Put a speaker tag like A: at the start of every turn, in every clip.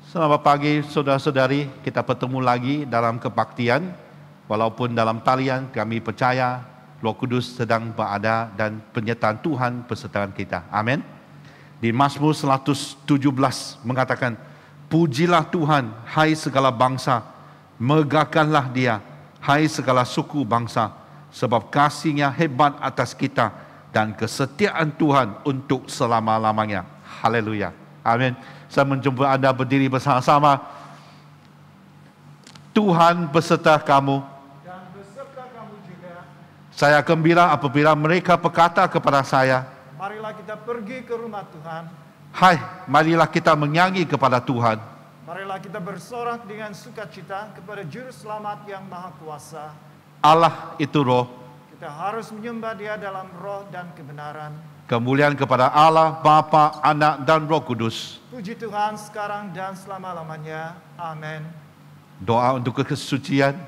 A: Selamat pagi saudara-saudari, kita bertemu lagi dalam kebaktian. Walaupun dalam talian kami percaya Roh Kudus sedang berada dan penyertaan Tuhan beserta kita. Amin. Di Mazmur 117 mengatakan, pujilah Tuhan, hai segala bangsa, megahkanlah Dia, hai segala suku bangsa, sebab kasih-Nya hebat atas kita dan kesetiaan Tuhan untuk selama-lamanya. Haleluya. Amin. Saya menjumpa anda berdiri bersama-sama. Tuhan beserta kamu.
B: Dan beserta kamu juga.
A: Saya gembira apabila mereka berkata kepada saya,
B: marilah kita pergi ke rumah Tuhan.
A: hai, marilah kita menyanyi kepada Tuhan.
B: Marilah kita bersorak dengan sukacita kepada Juru Selamat yang Maha Kuasa.
A: Allah itu roh.
B: Kita harus menyembah Dia dalam roh dan kebenaran.
A: Kemuliaan kepada Allah, Bapa, Anak, dan Roh Kudus.
B: Puji Tuhan sekarang dan selama-lamanya. Amin.
A: Doa untuk kesucian.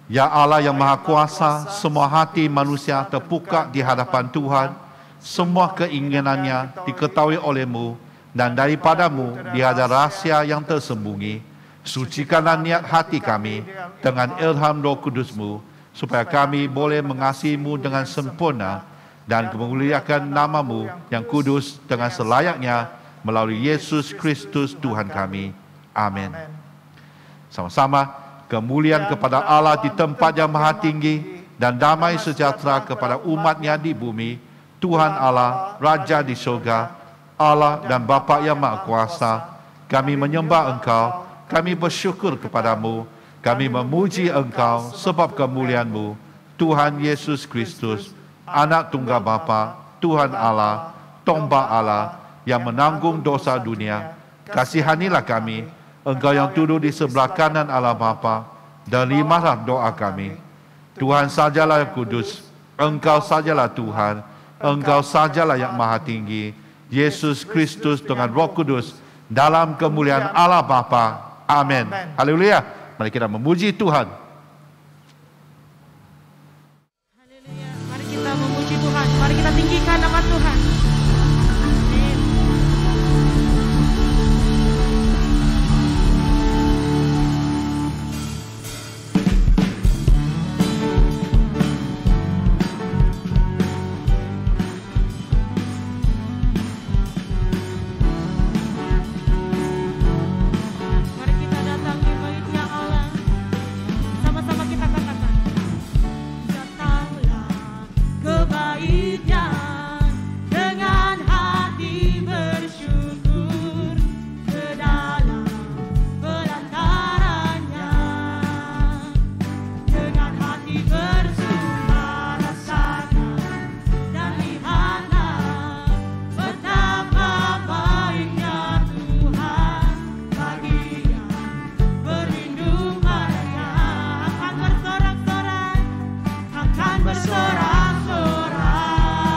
A: Ya Allah yang Maha Kuasa, semua hati manusia terbuka di hadapan Tuhan. Semua keinginannya diketahui oleh-Mu, dan daripadamu dia ada rahasia yang tersembunyi. Sucikanlah niat hati kami dengan ilham Roh Kudus-Mu, supaya kami boleh mengasihi-Mu dengan sempurna dan memuliakan nama-Mu yang kudus dengan selayaknya melalui Yesus Kristus Tuhan kami. Amin. Sama-sama, kemuliaan kepada Allah di tempat yang maha tinggi dan damai sejahtera kepada umat-Nya di bumi. Tuhan Allah, Raja di surga, Allah dan Bapa yang Maha Kuasa, kami menyembah Engkau, kami bersyukur kepadamu, kami memuji Engkau sebab kemuliaan-Mu, Tuhan Yesus Kristus, Anak Tunggal Bapa, Tuhan Allah, Tombak Allah yang menanggung dosa dunia. Kasihanilah kami, Engkau yang duduk di sebelah kanan Allah Bapa, dan terimalah doa kami. Tuhan sajalah yang kudus, Engkau sajalah Tuhan, Engkau sajalah yang maha tinggi, Yesus Kristus dengan Roh Kudus, dalam kemuliaan Allah Bapa. Amin. Haleluya. Mari kita memuji Tuhan.
C: Memuji Tuhan, mari kita tinggikan nama Tuhan. Mari kita datang di bait-Nya Allah. Sama-sama kita katakan, datanglah ke bait-Nya dengan hati bersyukur, ke dalam pelantarannya dengan hati bersumber rasakan dan lihatlah betapa baiknya Tuhan bagi yang berlindung padanya. Akan bersorak-sorai, akan bersorak-sorai.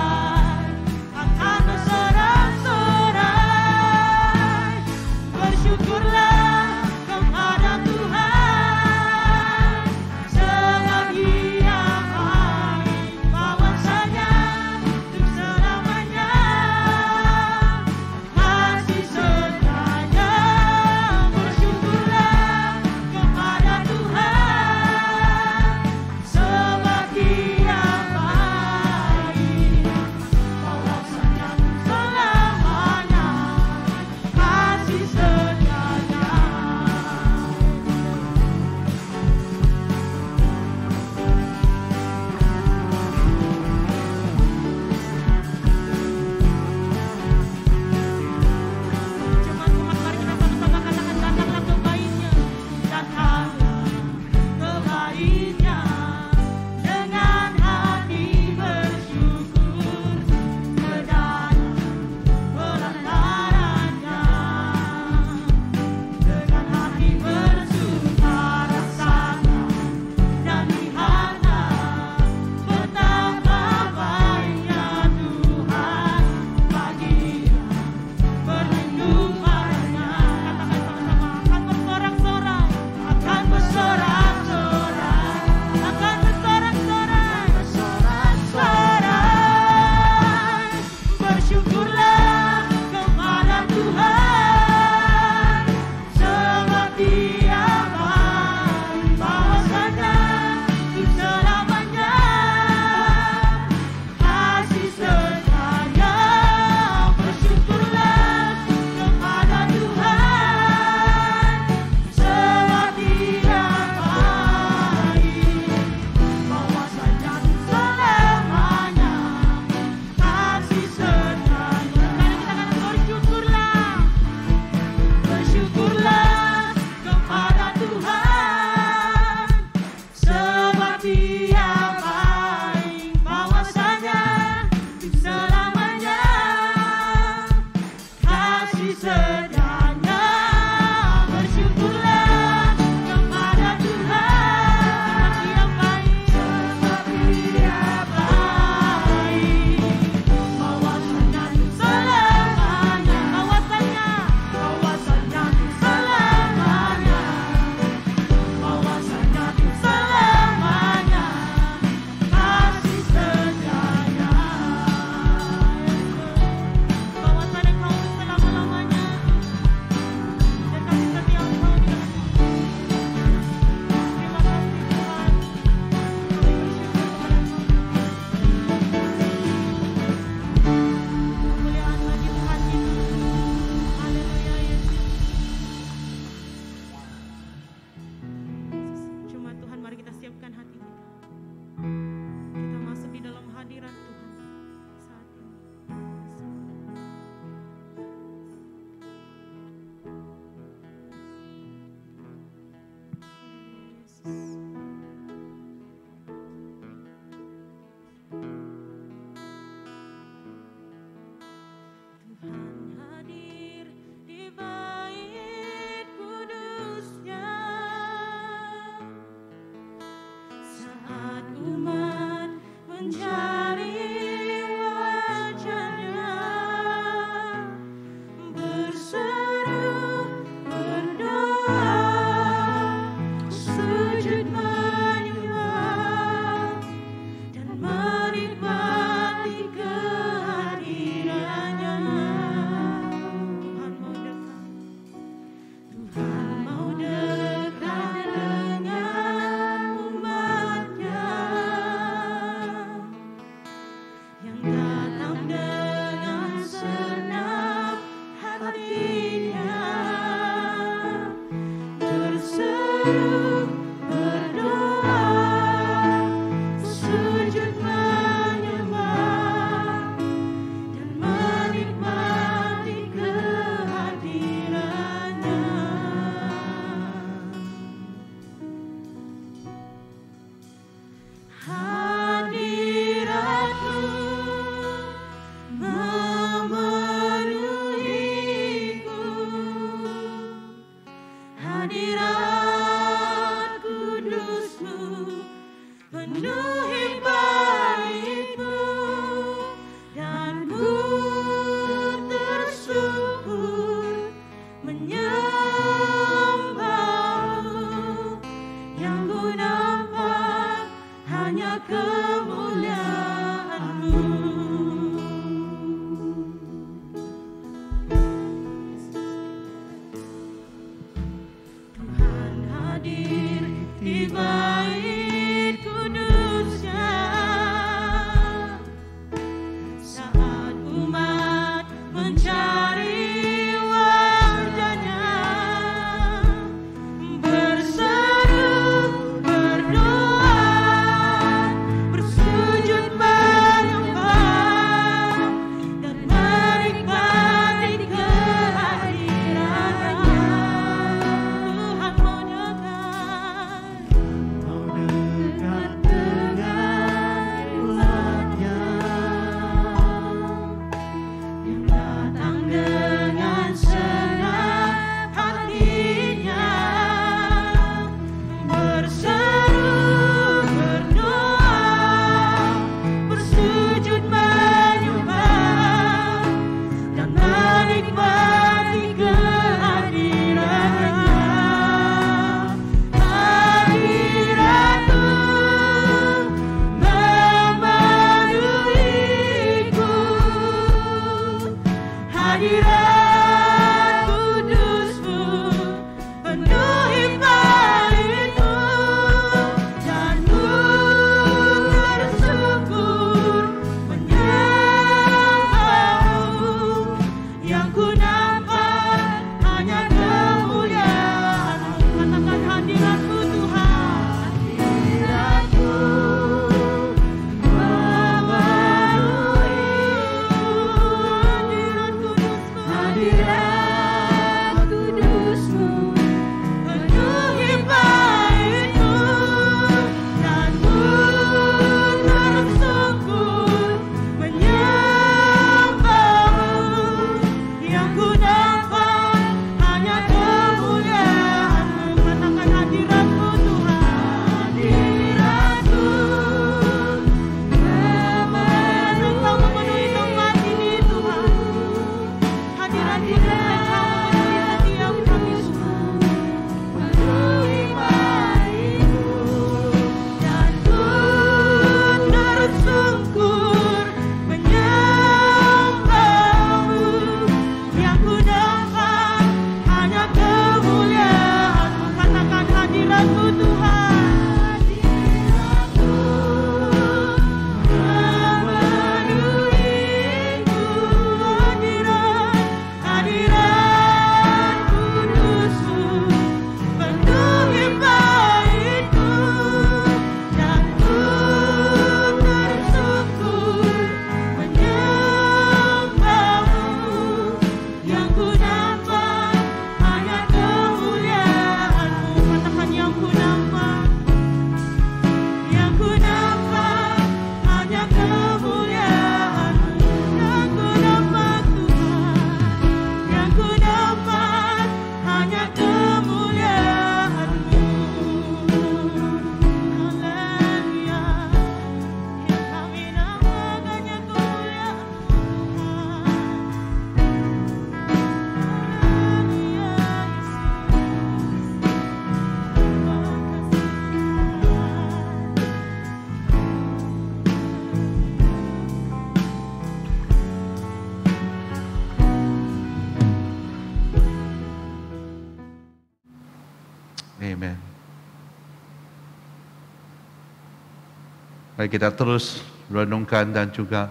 A: Mari kita terus renungkan dan juga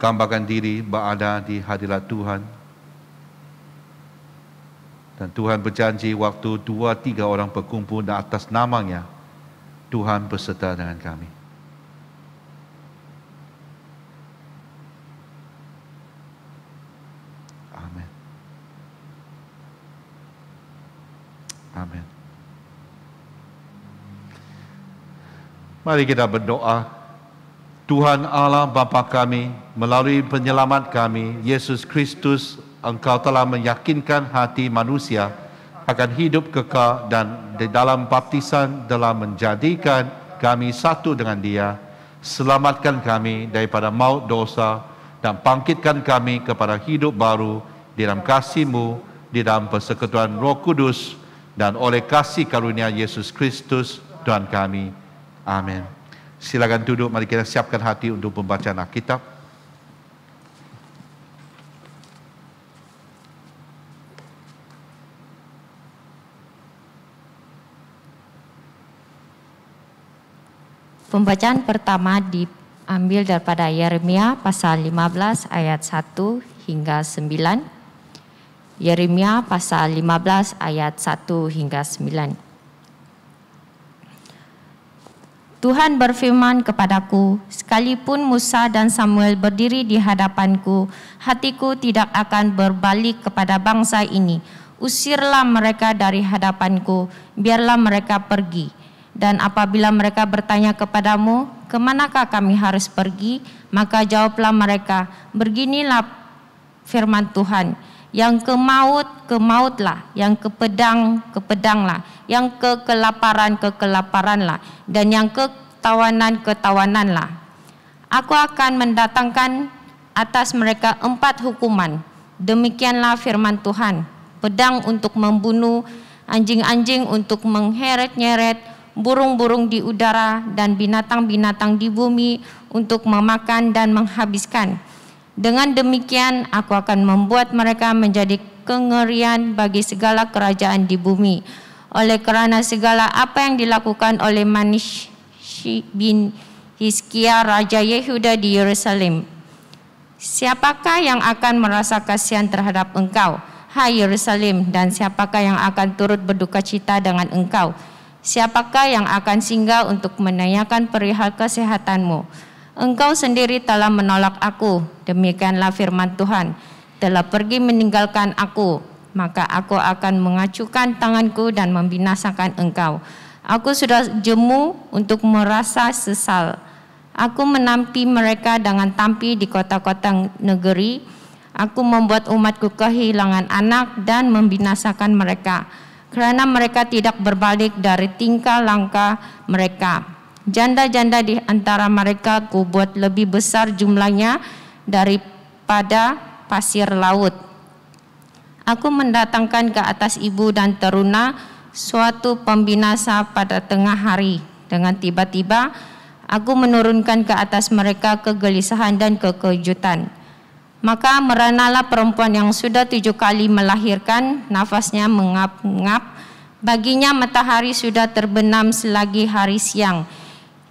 A: gambarkan diri berada di hadirat Tuhan. Dan Tuhan berjanji waktu 2-3 orang berkumpul di atas nama-Nya, Tuhan berserta dengan kami. Amin. Amin. Mari kita berdoa. Tuhan Allah Bapa kami, melalui penyelamat kami, Yesus Kristus, Engkau telah meyakinkan hati manusia akan hidup kekal dan di dalam baptisan telah menjadikan kami satu dengan Dia. Selamatkan kami daripada maut dosa dan bangkitkan kami kepada hidup baru di dalam kasih-Mu, di dalam persekutuan Roh Kudus dan oleh kasih karunia Yesus Kristus Tuhan kami. Amin. Silakan duduk, mari kita siapkan hati untuk pembacaan Alkitab.
D: Pembacaan pertama diambil daripada Yeremia pasal 15 ayat 1 hingga 9. Yeremia pasal 15 ayat 1 hingga 9. Tuhan berfirman kepadaku, sekalipun Musa dan Samuel berdiri di hadapanku, hatiku tidak akan berbalik kepada bangsa ini. Usirlah mereka dari hadapanku, biarlah mereka pergi. Dan apabila mereka bertanya kepadamu, kemanakah kami harus pergi? Maka jawablah mereka, beginilah firman Tuhan, yang ke maut, ke mautlah, yang ke pedang, ke pedanglah, yang ke kelaparan, ke kelaparanlah, dan yang ke tawanan, ke tawananlah. Aku akan mendatangkan atas mereka 4 hukuman. Demikianlah firman Tuhan, pedang untuk membunuh, anjing-anjing untuk mengheret-nyeret, burung-burung di udara dan binatang-binatang di bumi untuk memakan dan menghabiskan. Dengan demikian aku akan membuat mereka menjadi kengerian bagi segala kerajaan di bumi. Oleh kerana segala apa yang dilakukan oleh Manish bin Hizkia Raja Yehuda di Yerusalem. Siapakah yang akan merasa kasihan terhadap engkau, hai Yerusalem, dan siapakah yang akan turut berduka cita dengan engkau? Siapakah yang akan singgah untuk menanyakan perihal kesehatanmu? Engkau sendiri telah menolak aku, demikianlah firman Tuhan, telah pergi meninggalkan aku, maka aku akan mengacukan tanganku dan membinasakan engkau. Aku sudah jemu untuk merasa sesal. Aku menampi mereka dengan tampi di kota-kota negeri. Aku membuat umatku kehilangan anak dan membinasakan mereka, kerana mereka tidak berbalik dari tingkah langkah mereka. Janda-janda di antara mereka ku buat lebih besar jumlahnya daripada pasir laut. Aku mendatangkan ke atas ibu dan teruna suatu pembinasa pada tengah hari. Dengan tiba-tiba aku menurunkan ke atas mereka kegelisahan dan kekejutan. Maka meranalah perempuan yang sudah 7 kali melahirkan, nafasnya mengap-ngap. Baginya matahari sudah terbenam selagi hari siang.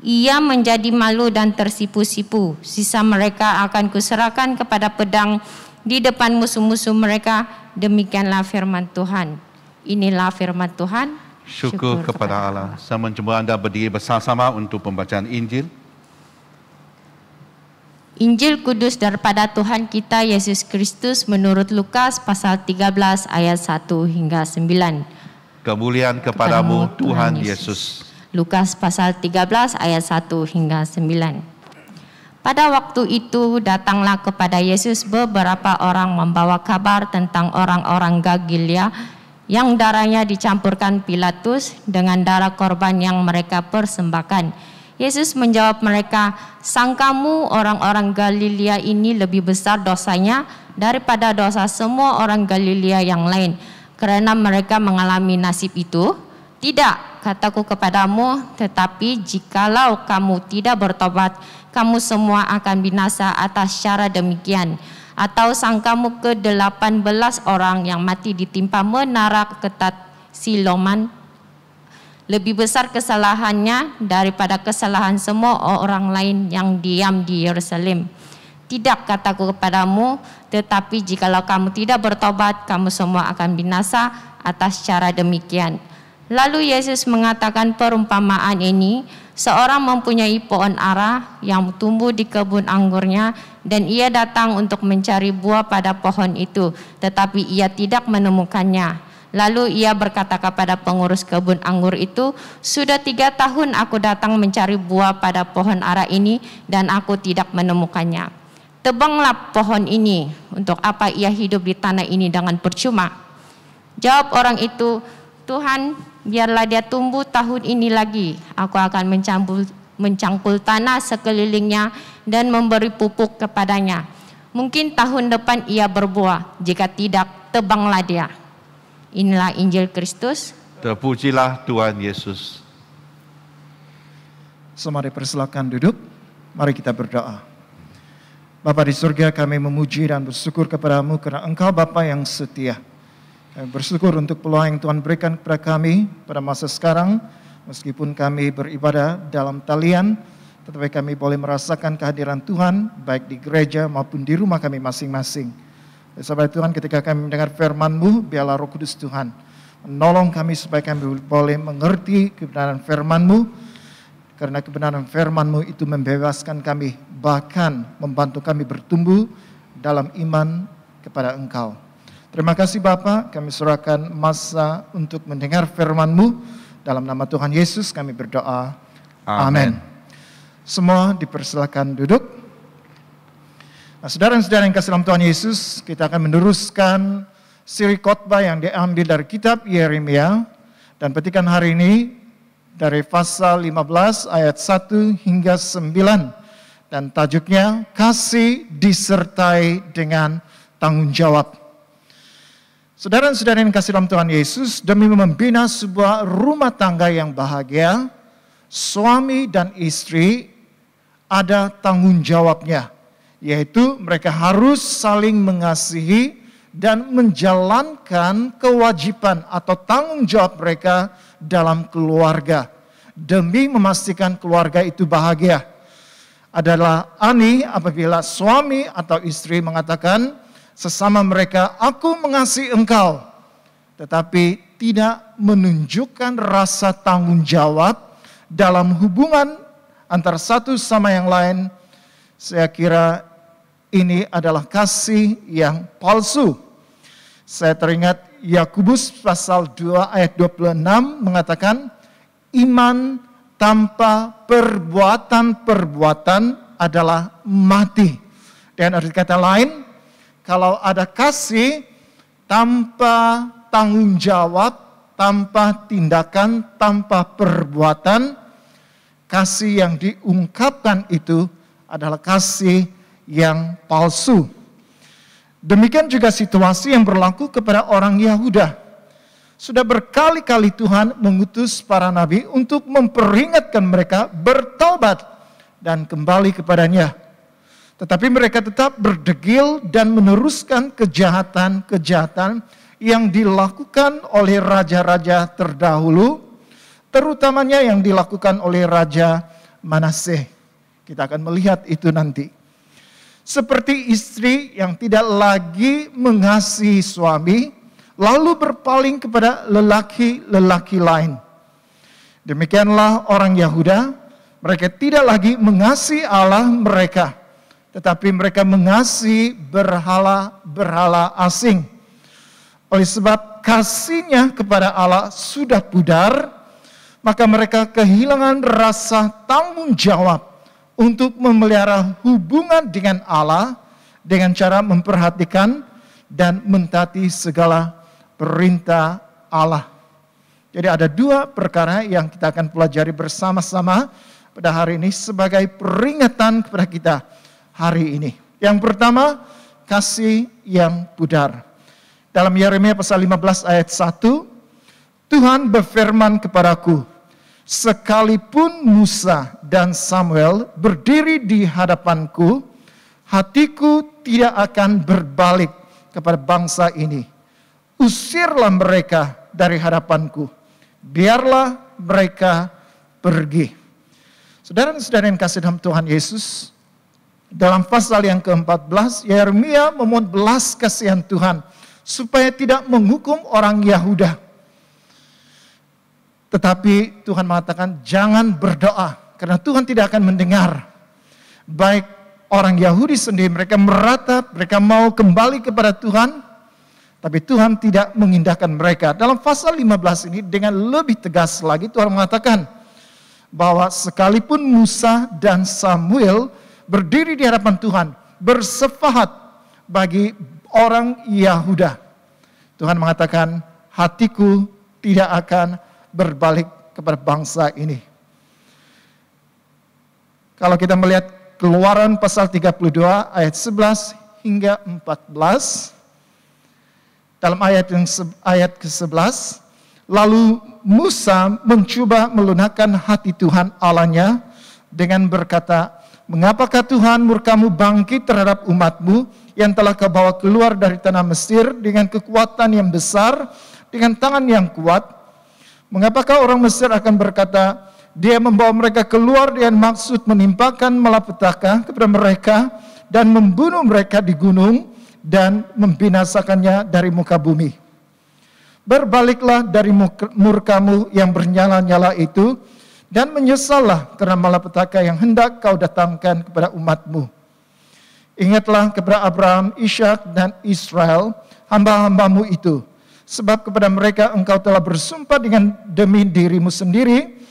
D: Ia menjadi malu dan tersipu-sipu. Sisa mereka akan kuserahkan kepada pedang di depan musuh-musuh mereka. Demikianlah firman Tuhan. Inilah firman Tuhan.
A: Syukur kepada Allah. Saya mencoba anda berdiri bersama-sama untuk pembacaan Injil.
D: Injil Kudus daripada Tuhan kita Yesus Kristus menurut Lukas pasal 13 ayat 1 hingga 9.
A: Kemuliaan kepadamu Tuhan Yesus.
D: Lukas pasal 13 ayat 1 hingga 9. Pada waktu itu datanglah kepada Yesus beberapa orang membawa kabar tentang orang-orang Galilea yang darahnya dicampurkan Pilatus dengan darah korban yang mereka persembahkan. Yesus menjawab mereka, sangkamu orang-orang Galilea ini lebih besar dosanya daripada dosa semua orang Galilea yang lain, kerana mereka mengalami nasib itu? Tidak, kataku kepadamu, tetapi jikalau kamu tidak bertobat, kamu semua akan binasa atas cara demikian. Atau sangkamu ke-18 orang yang mati ditimpa menara ketat Siloam Lebih besar kesalahannya daripada kesalahan semua orang lain yang diam di Yerusalem. Tidak kataku kepadamu, tetapi jikalau kamu tidak bertobat, kamu semua akan binasa atas cara demikian. Lalu Yesus mengatakan perumpamaan ini, seorang mempunyai pohon ara yang tumbuh di kebun anggurnya, dan ia datang untuk mencari buah pada pohon itu, tetapi ia tidak menemukannya. Lalu ia berkata kepada pengurus kebun anggur itu, sudah 3 tahun aku datang mencari buah pada pohon ara ini dan aku tidak menemukannya. Tebanglah pohon ini, untuk apa ia hidup di tanah ini dengan percuma? Jawab orang itu, Tuhan, biarlah dia tumbuh tahun ini lagi. Aku akan mencangkul tanah sekelilingnya dan memberi pupuk kepadanya. Mungkin tahun depan ia berbuah, jika tidak, tebanglah dia. Inilah Injil Kristus.
A: Terpujilah Tuhan Yesus.
B: Semua dipersilakan duduk. Mari kita berdoa. Bapa di surga, kami memuji dan bersyukur kepadamu karena Engkau Bapa yang setia. Kami bersyukur untuk peluang yang Tuhan berikan kepada kami pada masa sekarang. Meskipun kami beribadah dalam talian, tetapi kami boleh merasakan kehadiran Tuhan baik di gereja maupun di rumah kami masing-masing. Sahabat Tuhan, ketika kami mendengar firman-Mu, biarlah Roh Kudus Tuhan menolong kami supaya kami boleh mengerti kebenaran firman-Mu, karena kebenaran firman-Mu itu membebaskan kami, bahkan membantu kami bertumbuh dalam iman kepada Engkau. Terima kasih Bapa, kami serahkan masa untuk mendengar firman-Mu. Dalam nama Tuhan Yesus kami berdoa. Amin. Semua dipersilakan duduk. Nah, saudara-saudara yang kasih dalam Tuhan Yesus, kita akan meneruskan siri khotbah yang diambil dari kitab Yeremia, dan petikan hari ini dari pasal 15 ayat 1 hingga 9, dan tajuknya kasih disertai dengan tanggung jawab. Saudara-saudara yang kasih dalam Tuhan Yesus, demi membina sebuah rumah tangga yang bahagia, suami dan istri ada tanggung jawabnya, yaitu mereka harus saling mengasihi dan menjalankan kewajiban atau tanggung jawab mereka dalam keluarga demi memastikan keluarga itu bahagia. Adalah aneh apabila suami atau istri mengatakan sesama mereka, aku mengasihi engkau, tetapi tidak menunjukkan rasa tanggung jawab dalam hubungan antara satu sama yang lain. Saya kira ini adalah kasih yang palsu. Saya teringat Yakobus pasal 2 ayat 26 mengatakan, iman tanpa perbuatan-perbuatan adalah mati. Dan arti kata lain, kalau ada kasih tanpa tanggung jawab, tanpa tindakan, tanpa perbuatan, kasih yang diungkapkan itu adalah kasih yang palsu. Demikian juga situasi yang berlaku kepada orang Yahuda. Sudah berkali-kali Tuhan mengutus para nabi untuk memperingatkan mereka bertaubat dan kembali kepadanya. Tetapi mereka tetap berdegil dan meneruskan kejahatan-kejahatan yang dilakukan oleh raja-raja terdahulu, terutamanya yang dilakukan oleh Raja Manaseh. Kita akan melihat itu nanti. Seperti istri yang tidak lagi mengasihi suami, lalu berpaling kepada lelaki-lelaki lain. Demikianlah orang Yahuda, mereka tidak lagi mengasihi Allah mereka, tetapi mereka mengasihi berhala-berhala asing. Oleh sebab kasihnya kepada Allah sudah pudar, maka mereka kehilangan rasa tanggung jawab untuk memelihara hubungan dengan Allah dengan cara memperhatikan dan mentaati segala perintah Allah. Jadi ada 2 perkara yang kita akan pelajari bersama-sama pada hari ini sebagai peringatan kepada kita hari ini. Yang pertama, kasih yang pudar. Dalam Yeremia pasal 15 ayat 1, Tuhan berfirman kepadaku, sekalipun Musa dan Samuel berdiri di hadapanku, hatiku tidak akan berbalik kepada bangsa ini. Usirlah mereka dari hadapanku. Biarlah mereka pergi. Saudara dan saudara yang kasih dalam Tuhan Yesus, dalam pasal yang ke-14, Yeremia memohon belas kasihan Tuhan supaya tidak menghukum orang Yahuda. Tetapi Tuhan mengatakan jangan berdoa, karena Tuhan tidak akan mendengar. Baik orang Yahudi sendiri, mereka meratap, mereka mau kembali kepada Tuhan, tapi Tuhan tidak mengindahkan mereka. Dalam pasal 15 ini dengan lebih tegas lagi Tuhan mengatakan bahwa sekalipun Musa dan Samuel berdiri di hadapan Tuhan, bersefahat bagi orang Yahuda, Tuhan mengatakan hatiku tidak akan berbalik kepada bangsa ini. Kalau kita melihat Keluaran pasal 32 ayat 11 hingga 14, dalam ayat ke-11, lalu Musa mencoba melunakkan hati Tuhan Allahnya dengan berkata, mengapakah Tuhan murkamu bangkit terhadap umatmu yang telah kau bawa keluar dari tanah Mesir dengan kekuatan yang besar, dengan tangan yang kuat? Mengapakah orang Mesir akan berkata, dia membawa mereka keluar dengan maksud menimpakan malapetaka kepada mereka dan membunuh mereka di gunung dan membinasakannya dari muka bumi. Berbaliklah dari murkamu yang bernyala-nyala itu dan menyesallah karena malapetaka yang hendak kau datangkan kepada umatmu. Ingatlah kepada Abraham, Ishak dan Israel, hamba-hambamu itu. Sebab kepada mereka engkau telah bersumpah demi dirimu sendiri,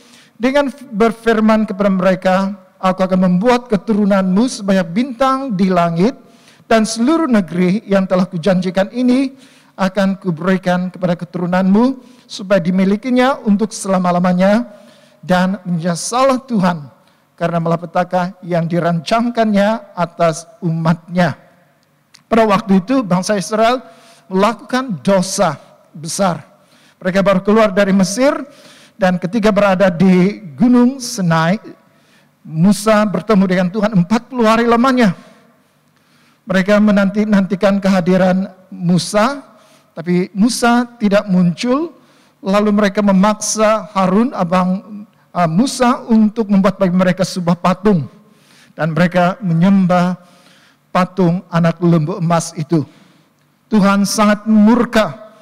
B: dengan berfirman kepada mereka, aku akan membuat keturunanmu sebanyak bintang di langit, dan seluruh negeri yang telah kujanjikan ini akan kuberikan kepada keturunanmu, supaya dimilikinya untuk selama-lamanya, dan menyesallah Tuhan karena malapetaka yang dirancangkannya atas umatnya. Pada waktu itu bangsa Israel melakukan dosa besar. Mereka baru keluar dari Mesir, dan ketika berada di Gunung Sinai, Musa bertemu dengan Tuhan 40 hari lamanya. Mereka menantikan kehadiran Musa, tapi Musa tidak muncul. Lalu mereka memaksa Harun, abang Musa, untuk membuat bagi mereka sebuah patung. Dan mereka menyembah patung anak lembu emas itu. Tuhan sangat murka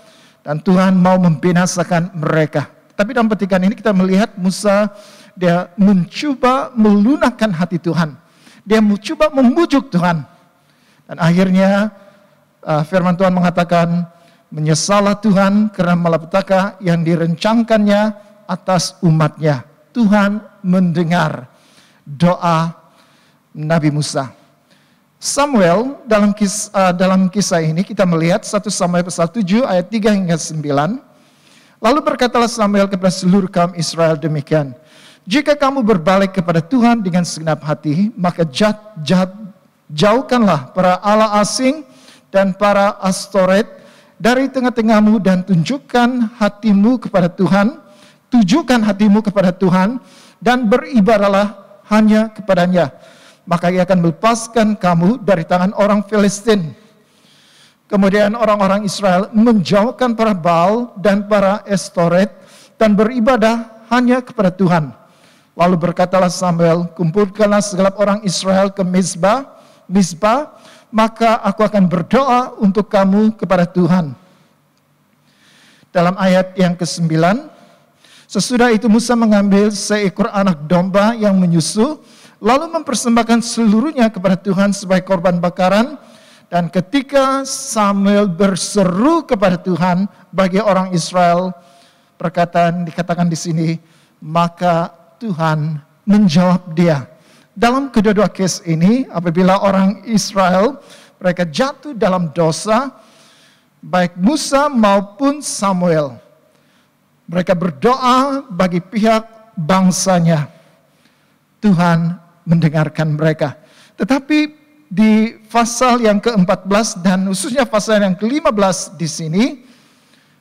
B: dan Tuhan mau membinasakan mereka. Tapi dalam petikan ini kita melihat Musa, dia mencoba melunakkan hati Tuhan. Dia mencoba membujuk Tuhan. Dan akhirnya firman Tuhan mengatakan, menyesallah Tuhan karena malapetaka yang direncangkannya atas umatnya. Tuhan mendengar doa Nabi Musa. Samuel dalam kisah ini kita melihat 1 Samuel pasal 7 ayat 3 hingga 9. Lalu berkatalah Samuel kepada seluruh kaum Israel demikian, jika kamu berbalik kepada Tuhan dengan segenap hati, maka jauhkanlah para Allah asing dan para Astoret dari tengah-tengahmu dan tujukan hatimu kepada Tuhan dan beribadahlah hanya kepadanya. Maka ia akan melepaskan kamu dari tangan orang Filistin. Kemudian orang-orang Israel menjauhkan para Baal dan para Astoret dan beribadah hanya kepada Tuhan. Lalu berkatalah Samuel, kumpulkanlah segelap orang Israel ke Mizpah, maka aku akan berdoa untuk kamu kepada Tuhan. Dalam ayat yang ke-9, sesudah itu Musa mengambil seekor anak domba yang menyusu, lalu mempersembahkan seluruhnya kepada Tuhan sebagai korban bakaran. Dan ketika Samuel berseru kepada Tuhan bagi orang Israel, dikatakan di sini, maka Tuhan menjawab dia. Dalam kedua-dua kes ini, apabila orang Israel mereka jatuh dalam dosa, baik Musa maupun Samuel, mereka berdoa bagi pihak bangsanya. Tuhan mendengarkan mereka. Tetapi di pasal yang ke-14 dan khususnya pasal yang ke-15 di sini,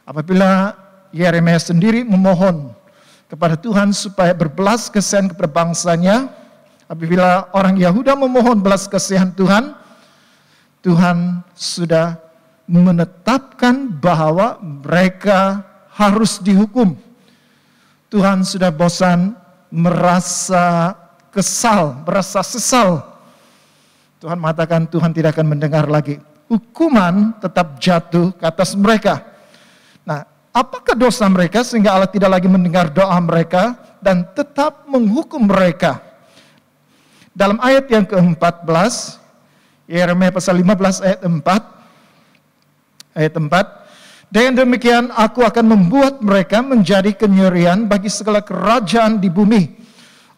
B: apabila Yeremia sendiri memohon kepada Tuhan supaya berbelas kasihan kepada bangsanya, apabila orang Yahuda memohon belas kasihan Tuhan, Tuhan sudah menetapkan bahwa mereka harus dihukum. Tuhan sudah bosan, merasa kesal, merasa sesal. Tuhan mengatakan Tuhan tidak akan mendengar lagi. Hukuman tetap jatuh ke atas mereka. Nah, apakah dosa mereka sehingga Allah tidak lagi mendengar doa mereka dan tetap menghukum mereka? Dalam ayat yang ke-14, Yeremia pasal 15 ayat 4. Ayat 4. Dengan demikian aku akan membuat mereka menjadi kenyerian bagi segala kerajaan di bumi.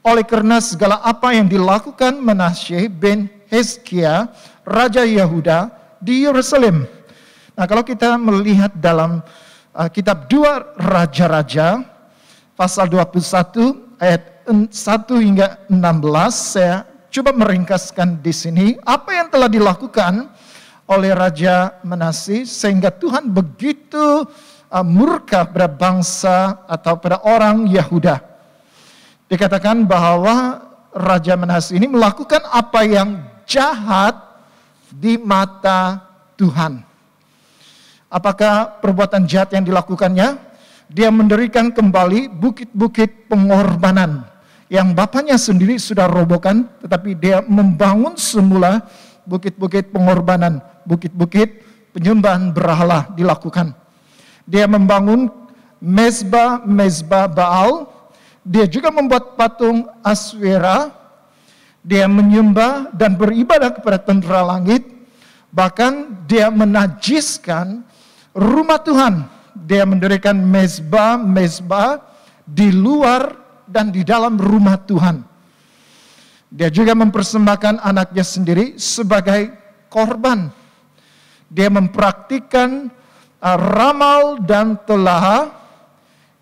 B: Oleh karena segala apa yang dilakukan Manasye bin Hizkia, Raja Yehuda di Yerusalem. Nah, kalau kita melihat dalam kitab 2 Raja-Raja, pasal 21 ayat 1 hingga 16, saya coba meringkaskan di sini apa yang telah dilakukan oleh Raja Manasye sehingga Tuhan begitu murka pada bangsa atau pada orang Yehuda. Dikatakan bahwa Raja Manasye ini melakukan apa yang jahat di mata Tuhan. Apakah perbuatan jahat yang dilakukannya? Dia mendirikan kembali bukit-bukit pengorbanan yang bapaknya sendiri sudah robohkan, tetapi dia membangun semula bukit-bukit pengorbanan, bukit-bukit penyembahan berhala dilakukan. Dia membangun mezbah Baal, dia juga membuat patung Aswera, dia menyembah dan beribadah kepada tentara langit, bahkan dia menajiskan rumah Tuhan. Dia mendirikan mezbah di luar dan di dalam rumah Tuhan. Dia juga mempersembahkan anaknya sendiri sebagai korban. Dia mempraktikkan ramal dan telaha.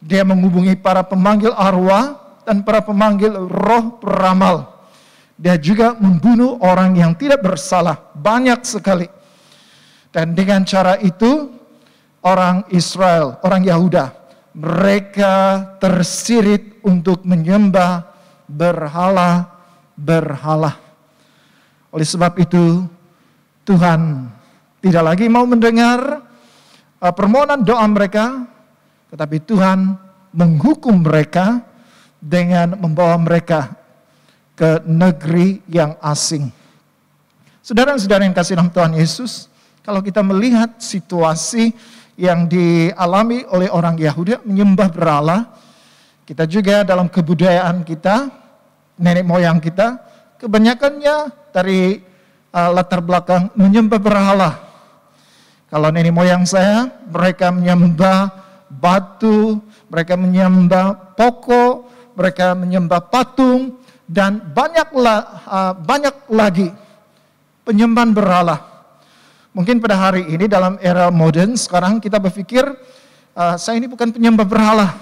B: Dia menghubungi para pemanggil arwah dan para pemanggil roh peramal. Dia juga membunuh orang yang tidak bersalah, banyak sekali. Dan dengan cara itu, orang Israel, orang Yehuda, mereka tersirit untuk menyembah berhala. Oleh sebab itu, Tuhan tidak lagi mau mendengar permohonan doa mereka, tetapi Tuhan menghukum mereka dengan membawa mereka ke negeri yang asing. Saudara-saudara yang kasih dalam Tuhan Yesus, kalau kita melihat situasi yang dialami oleh orang Yahudi menyembah berhala, kita juga dalam kebudayaan kita, nenek moyang kita, kebanyakannya dari latar belakang menyembah berhala. Kalau nenek moyang saya, mereka menyembah batu, mereka menyembah pokok, mereka menyembah patung, dan banyak lagi penyembahan berhala. Mungkin pada hari ini dalam era modern sekarang kita berpikir, saya ini bukan penyembah berhala.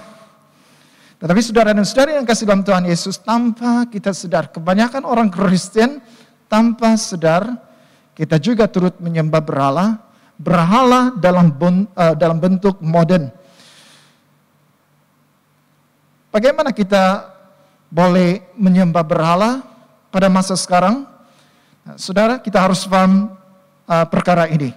B: Tetapi saudara dan saudari yang kasih dalam Tuhan Yesus, tanpa kita sadar, kebanyakan orang Kristen tanpa sadar, kita juga turut menyembah berhala dalam bentuk modern. Bagaimana kita boleh menyembah berhala pada masa sekarang? Nah, saudara, kita harus paham perkara ini.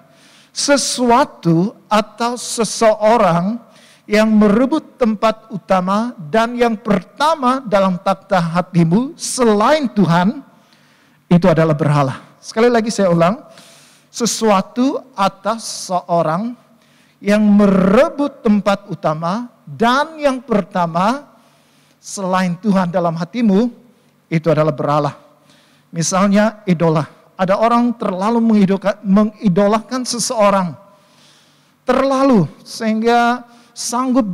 B: Sesuatu atau seseorang yang merebut tempat utama dan yang pertama dalam takhta hatimu selain Tuhan, itu adalah berhala. Sekali lagi saya ulang, sesuatu atau seseorang yang merebut tempat utama dan yang pertama selain Tuhan dalam hatimu, itu adalah berhala. Misalnya idola. Ada orang terlalu mengidolakan seseorang. Terlalu, sehingga sanggup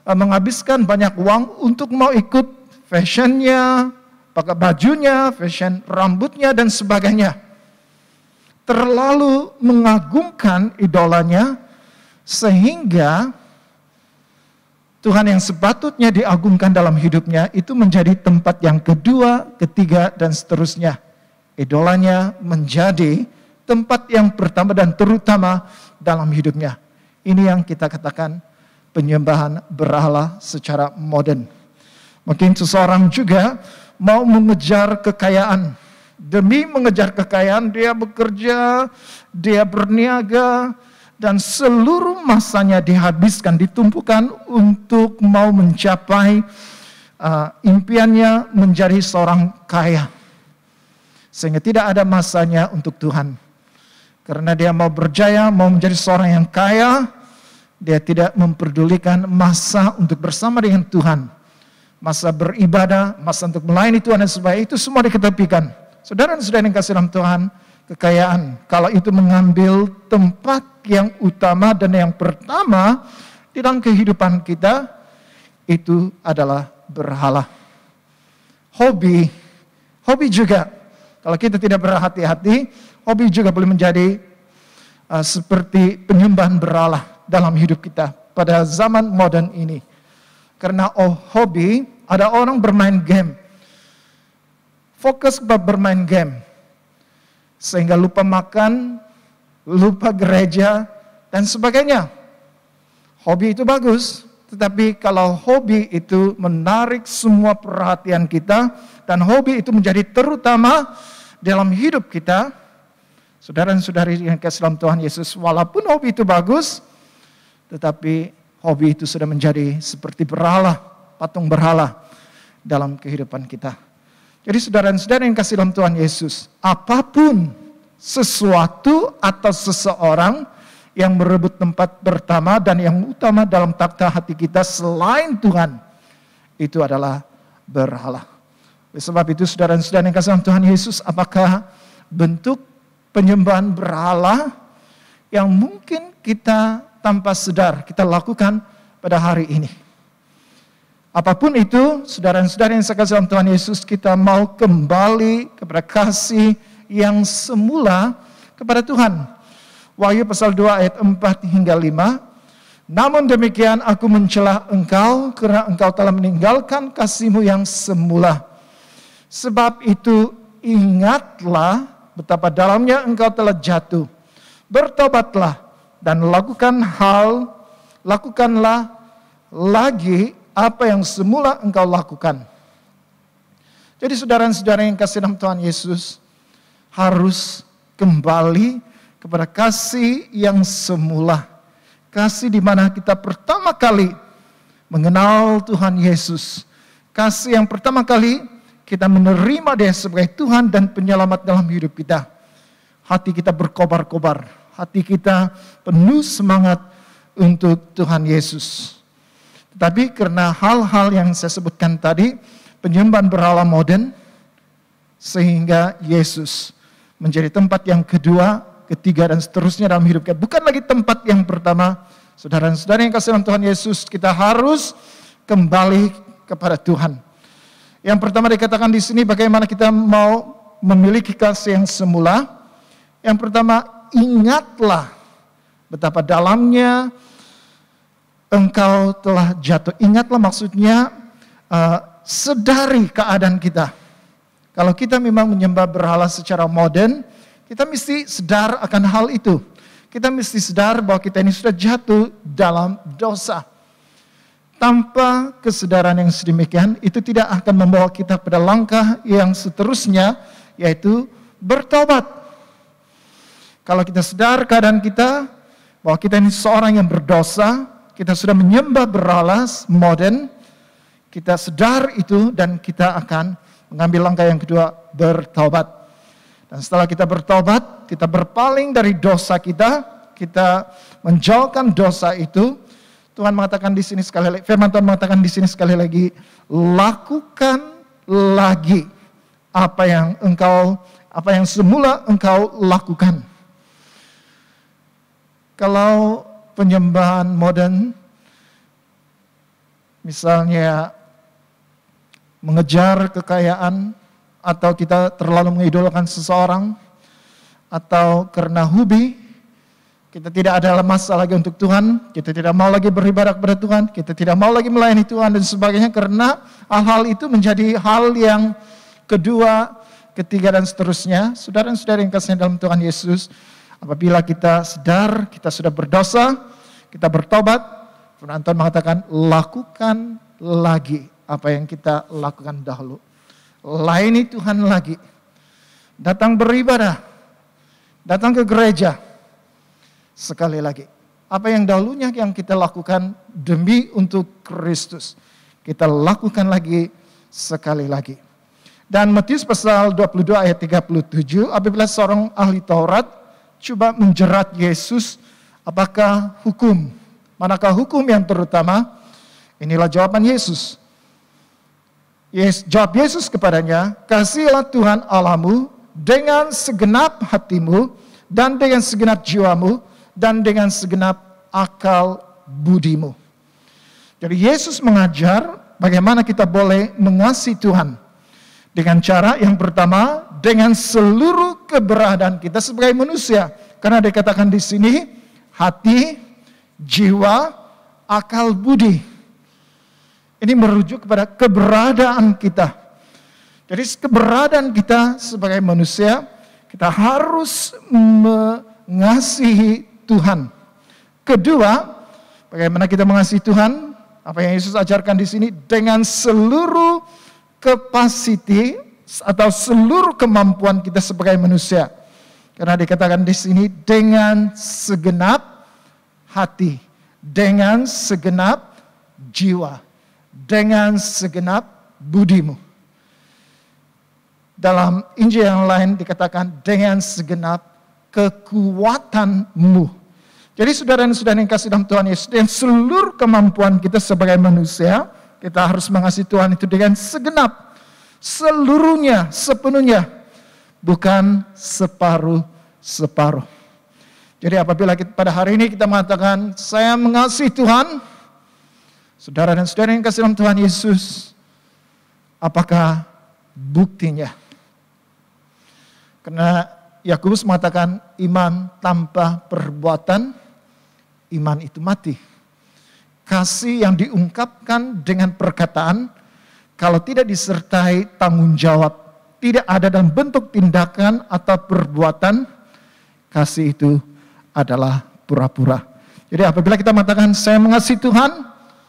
B: menghabiskan banyak uang untuk mau ikut fashionnya, pakai bajunya, fashion rambutnya, dan sebagainya. Terlalu mengagungkan idolanya, sehingga Tuhan yang sepatutnya diagungkan dalam hidupnya itu menjadi tempat yang kedua, ketiga, dan seterusnya. Idolanya menjadi tempat yang pertama dan terutama dalam hidupnya. Ini yang kita katakan penyembahan berhala secara modern. Mungkin seseorang juga mau mengejar kekayaan. Demi mengejar kekayaan dia bekerja, dia berniaga, dan seluruh masanya dihabiskan, ditumpukan untuk mau mencapai impiannya menjadi seorang kaya. Sehingga tidak ada masanya untuk Tuhan. Karena dia mau berjaya, mau menjadi seorang yang kaya, dia tidak memperdulikan masa untuk bersama dengan Tuhan. Masa beribadah, masa untuk melayani Tuhan dan sebagainya, itu semua diketepikan. Saudara-saudara yang kasih dalam Tuhan, kekayaan, kalau itu mengambil tempat yang utama dan yang pertama di dalam kehidupan kita, itu adalah berhala. Hobi juga, kalau kita tidak berhati-hati, hobi juga boleh menjadi seperti penyembahan berhala dalam hidup kita pada zaman modern ini. Karena hobi, ada orang bermain game, fokus kepada bermain game, sehingga lupa makan, lupa gereja, dan sebagainya. Hobi itu bagus, tetapi kalau hobi itu menarik semua perhatian kita, dan hobi itu menjadi terutama dalam hidup kita, saudara dan saudari yang kasih dalam Tuhan Yesus, walaupun hobi itu bagus, tetapi hobi itu sudah menjadi seperti berhala, patung berhala dalam kehidupan kita. Jadi saudara dan saudari yang kasih dalam Tuhan Yesus, apapun sesuatu atau seseorang yang merebut tempat pertama dan yang utama dalam takhta hati kita selain Tuhan, itu adalah berhala. Oleh sebab itu saudara dan saudari yang kasih dalam Tuhan Yesus, apakah bentuk penyembahan berhala yang mungkin kita tanpa sadar kita lakukan pada hari ini? Apapun itu, saudara dan saudari yang saya kasih dalam Tuhan Yesus, kita mau kembali kepada kasih yang semula kepada Tuhan. Wahyu pasal 2 ayat 4 hingga 5. Namun demikian aku mencela engkau karena engkau telah meninggalkan kasihmu yang semula. Sebab itu ingatlah betapa dalamnya engkau telah jatuh. Bertobatlah dan lakukanlah lagi apa yang semula engkau lakukan. Jadi saudara-saudara yang kasih dalam Tuhan Yesus, harus kembali kepada kasih yang semula. Kasih di mana kita pertama kali mengenal Tuhan Yesus. Kasih yang pertama kali kita menerima Dia sebagai Tuhan dan penyelamat dalam hidup kita. Hati kita berkobar-kobar. Hati kita penuh semangat untuk Tuhan Yesus. Tetapi karena hal-hal yang saya sebutkan tadi, penyembahan berhala modern, sehingga Yesus menjadi tempat yang kedua, ketiga, dan seterusnya dalam hidup kita. Bukan lagi tempat yang pertama. Saudara dan saudara yang kasih dalam Tuhan Yesus, kita harus kembali kepada Tuhan. Yang pertama dikatakan di sini, bagaimana kita mau memiliki kasih yang semula. Yang pertama, ingatlah betapa dalamnya engkau telah jatuh. Ingatlah maksudnya sedari keadaan kita. Kalau kita memang menyembah berhala secara modern, kita mesti sadar akan hal itu. Kita mesti sadar bahwa kita ini sudah jatuh dalam dosa. Tanpa kesadaran yang sedemikian, itu tidak akan membawa kita pada langkah yang seterusnya, yaitu bertobat. Kalau kita sadar keadaan kita, bahwa kita ini seorang yang berdosa, kita sudah menyembah berhala modern, kita sadar itu dan kita akan mengambil langkah yang kedua, bertobat. Dan setelah kita bertobat, kita berpaling dari dosa kita menjauhkan dosa itu. Tuhan mengatakan di sini sekali lagi, firman Tuhan mengatakan di sini sekali lagi, lakukan lagi apa yang semula engkau lakukan. Kalau penyembahan modern, misalnya mengejar kekayaan, atau kita terlalu mengidolakan seseorang, atau karena hobi, kita tidak ada masa lagi untuk Tuhan, kita tidak mau lagi beribadah kepada Tuhan, kita tidak mau lagi melayani Tuhan dan sebagainya, karena hal-hal itu menjadi hal yang kedua, ketiga, dan seterusnya. Saudara dan saudari yang kasih dalam Tuhan Yesus, apabila kita sadar kita sudah berdosa, kita bertobat, firman Tuhan mengatakan lakukan lagi apa yang kita lakukan dahulu. Layani Tuhan lagi. Datang beribadah, datang ke gereja, sekali lagi. Apa yang dahulunya yang kita lakukan demi untuk Kristus, kita lakukan lagi sekali lagi. Dan Matius pasal 22 ayat 37, apabila seorang ahli Taurat coba menjerat Yesus, apakah hukum? Manakah hukum yang terutama? Inilah jawaban Yesus. Jawab Yesus kepadanya, kasihilah Tuhan Allahmu dengan segenap hatimu, dan dengan segenap jiwamu, dan dengan segenap akal budimu. Jadi Yesus mengajar bagaimana kita boleh mengasihi Tuhan. Dengan cara yang pertama, dengan seluruh keberadaan kita sebagai manusia. Karena dikatakan di sini, hati, jiwa, akal budi. Ini merujuk kepada keberadaan kita. Jadi keberadaan kita sebagai manusia, kita harus mengasihi Tuhan. Kedua, bagaimana kita mengasihi Tuhan? Apa yang Yesus ajarkan di sini, dengan seluruh capacity atau seluruh kemampuan kita sebagai manusia. Karena dikatakan di sini dengan segenap hati, dengan segenap jiwa, dengan segenap budimu. Dalam Injil yang lain dikatakan dengan segenap kekuatanmu. Jadi saudara-saudara yang kasih dalam Tuhan Yesus, dengan seluruh kemampuan kita sebagai manusia, kita harus mengasihi Tuhan itu dengan segenap, seluruhnya, sepenuhnya, bukan separuh-separuh. Jadi apabila pada hari ini kita mengatakan, saya mengasihi Tuhan, saudara dan saudara yang kasih dalam Tuhan Yesus, apakah buktinya? Karena Yakobus mengatakan, iman tanpa perbuatan, iman itu mati. Kasih yang diungkapkan dengan perkataan, kalau tidak disertai tanggung jawab, tidak ada dalam bentuk tindakan atau perbuatan, kasih itu adalah pura-pura. Jadi apabila kita mengatakan saya mengasihi Tuhan,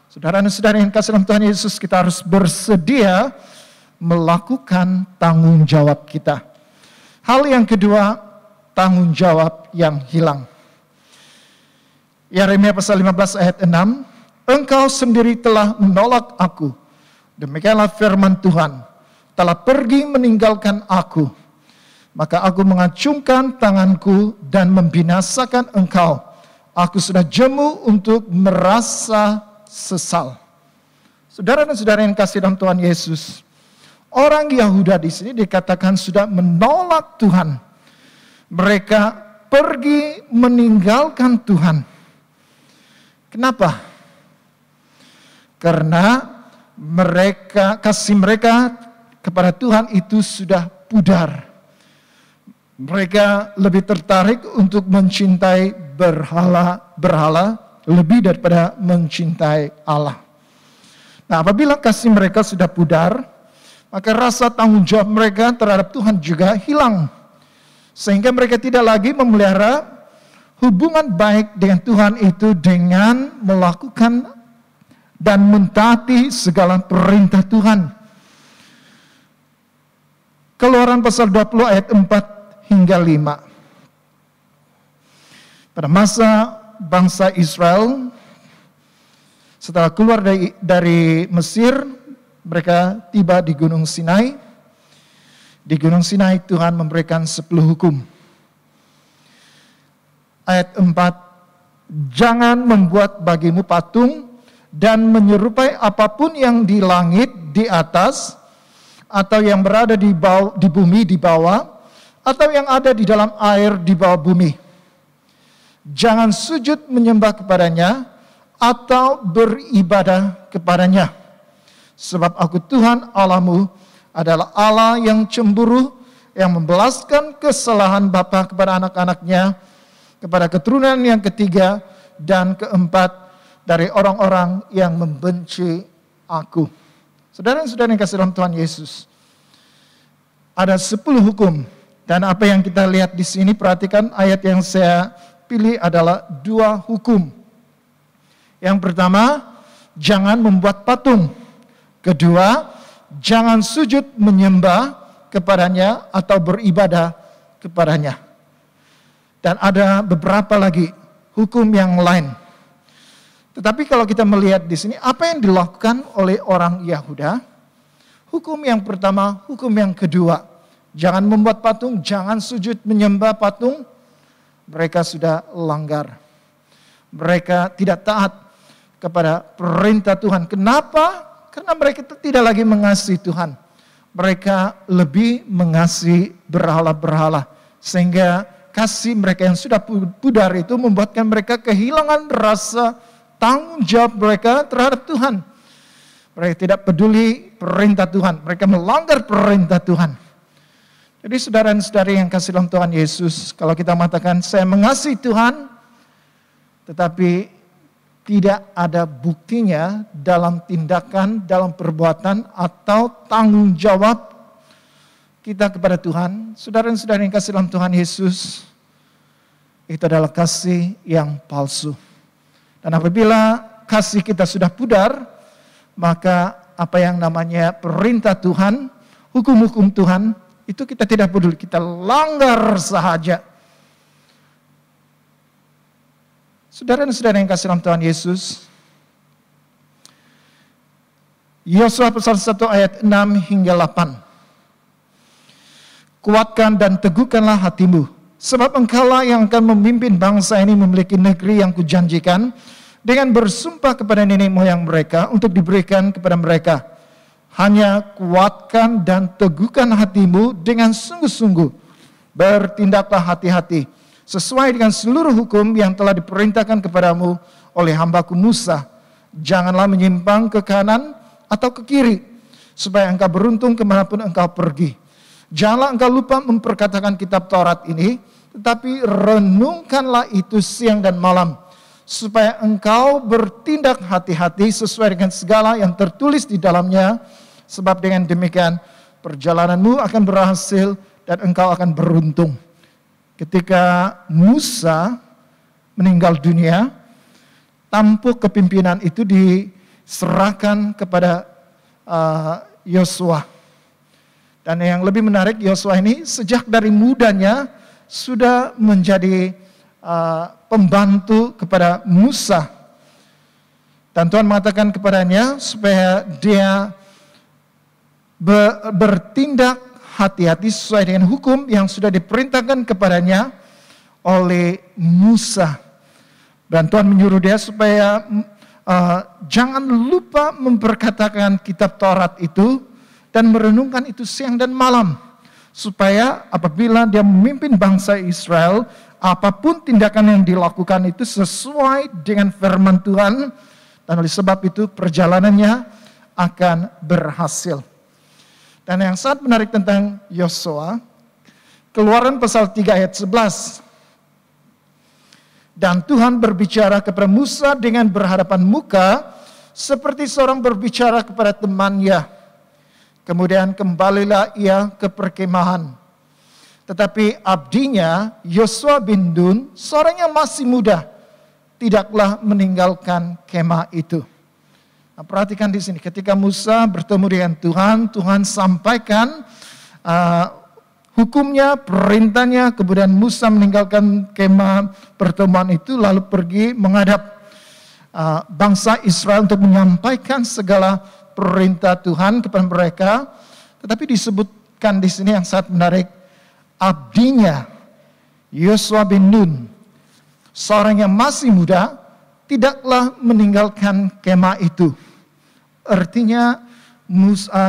B: saudara dan saudara yang kasih dalam Tuhan Yesus, kita harus bersedia melakukan tanggung jawab kita. Hal yang kedua, tanggung jawab yang hilang. Yeremia pasal 15 ayat 6, engkau sendiri telah menolak aku. Demikianlah firman Tuhan, telah pergi meninggalkan aku. Maka aku mengacungkan tanganku dan membinasakan engkau. Aku sudah jemu untuk merasa sesal. Saudara dan saudara yang kasih dalam Tuhan Yesus, orang Yahuda di sini dikatakan sudah menolak Tuhan. Mereka pergi meninggalkan Tuhan. Kenapa? Karena kasih mereka kepada Tuhan itu sudah pudar. Mereka lebih tertarik untuk mencintai berhala lebih daripada mencintai Allah. Nah, apabila kasih mereka sudah pudar, maka rasa tanggung jawab mereka terhadap Tuhan juga hilang. Sehingga mereka tidak lagi memelihara hubungan baik dengan Tuhan itu dengan melakukan dan mentaati segala perintah Tuhan. Keluaran pasal 20 ayat 4 hingga 5. Pada masa bangsa Israel setelah keluar dari Mesir, mereka tiba di Gunung Sinai. Di Gunung Sinai Tuhan memberikan 10 hukum. Ayat 4, jangan membuat bagimu patung dan menyerupai apapun yang di langit di atas, atau yang berada di bumi di bawah, atau yang ada di dalam air di bawah bumi. Jangan sujud menyembah kepadanya, atau beribadah kepadanya. Sebab aku Tuhan Allahmu adalah Allah yang cemburu, yang membalaskan kesalahan bapa kepada anak-anaknya, kepada keturunan yang ketiga dan keempat dari orang-orang yang membenci aku. Saudara-saudara yang kasih dalam Tuhan Yesus, ada 10 hukum. Dan apa yang kita lihat di sini, perhatikan ayat yang saya pilih adalah 2 hukum. Yang pertama, jangan membuat patung. Kedua, jangan sujud menyembah kepadanya atau beribadah kepadanya. Dan ada beberapa lagi hukum yang lain. Tetapi kalau kita melihat di sini apa yang dilakukan oleh orang Yahuda, hukum yang pertama, hukum yang kedua, jangan membuat patung, jangan sujud menyembah patung, mereka sudah langgar. Mereka tidak taat kepada perintah Tuhan. Kenapa? Karena mereka tidak lagi mengasihi Tuhan. Mereka lebih mengasihi berhala-berhala. Sehingga kasih mereka yang sudah pudar itu membuatkan mereka kehilangan rasa tanggung jawab mereka terhadap Tuhan. Mereka tidak peduli perintah Tuhan. Mereka melanggar perintah Tuhan. Jadi saudara-saudari yang kasih dalam Tuhan Yesus, kalau kita mengatakan saya mengasihi Tuhan, tetapi tidak ada buktinya dalam tindakan, dalam perbuatan, atau tanggung jawab kita kepada Tuhan, saudara-saudari yang kasih dalam Tuhan Yesus, itu adalah kasih yang palsu. Dan apabila kasih kita sudah pudar, maka apa yang namanya perintah Tuhan, hukum-hukum Tuhan, itu kita tidak peduli, kita langgar sahaja. Saudara-saudara yang kasih dalam Tuhan Yesus, Yosua pasal 1 ayat 6 hingga 8. Kuatkan dan teguhkanlah hatimu, sebab engkaulah yang akan memimpin bangsa ini memiliki negeri yang kujanjikan, dengan bersumpah kepada nenek moyang mereka untuk diberikan kepada mereka. Hanya kuatkan dan teguhkan hatimu dengan sungguh-sungguh. Bertindaklah hati-hati sesuai dengan seluruh hukum yang telah diperintahkan kepadamu oleh hambaku Musa. Janganlah menyimpang ke kanan atau ke kiri, supaya engkau beruntung kemanapun engkau pergi. Janganlah engkau lupa memperkatakan kitab Taurat ini, tetapi renungkanlah itu siang dan malam, supaya engkau bertindak hati-hati sesuai dengan segala yang tertulis di dalamnya, sebab dengan demikian perjalananmu akan berhasil dan engkau akan beruntung. Ketika Musa meninggal dunia, tampuk kepimpinan itu diserahkan kepada Yosua. Dan yang lebih menarik, Yosua ini sejak dari mudanya sudah menjadi pembantu kepada Musa. Dan Tuhan mengatakan kepadanya supaya dia bertindak hati-hati sesuai dengan hukum yang sudah diperintahkan kepadanya oleh Musa. Dan Tuhan menyuruh dia supaya jangan lupa memperkatakan kitab Taurat itu dan merenungkan itu siang dan malam. Supaya apabila dia memimpin bangsa Israel, apapun tindakan yang dilakukan itu sesuai dengan firman Tuhan. Dan oleh sebab itu perjalanannya akan berhasil. Dan yang sangat menarik tentang Yosua, Keluaran pasal 3 ayat 11. Dan Tuhan berbicara kepada Musa dengan berhadapan muka, seperti seorang berbicara kepada temannya. Kemudian kembalilah ia ke perkemahan. Tetapi abdinya, Yosua bin Nun, seorang yang masih muda, tidaklah meninggalkan kemah itu. Nah, perhatikan di sini, ketika Musa bertemu dengan Tuhan, Tuhan sampaikan hukumnya, perintahnya, kemudian Musa meninggalkan kemah pertemuan itu, lalu pergi menghadap bangsa Israel untuk menyampaikan segala perintah Tuhan kepada mereka. Tetapi disebutkan di sini yang sangat menarik, abdinya Yosua bin Nun, seorang yang masih muda, tidaklah meninggalkan kemah itu. Artinya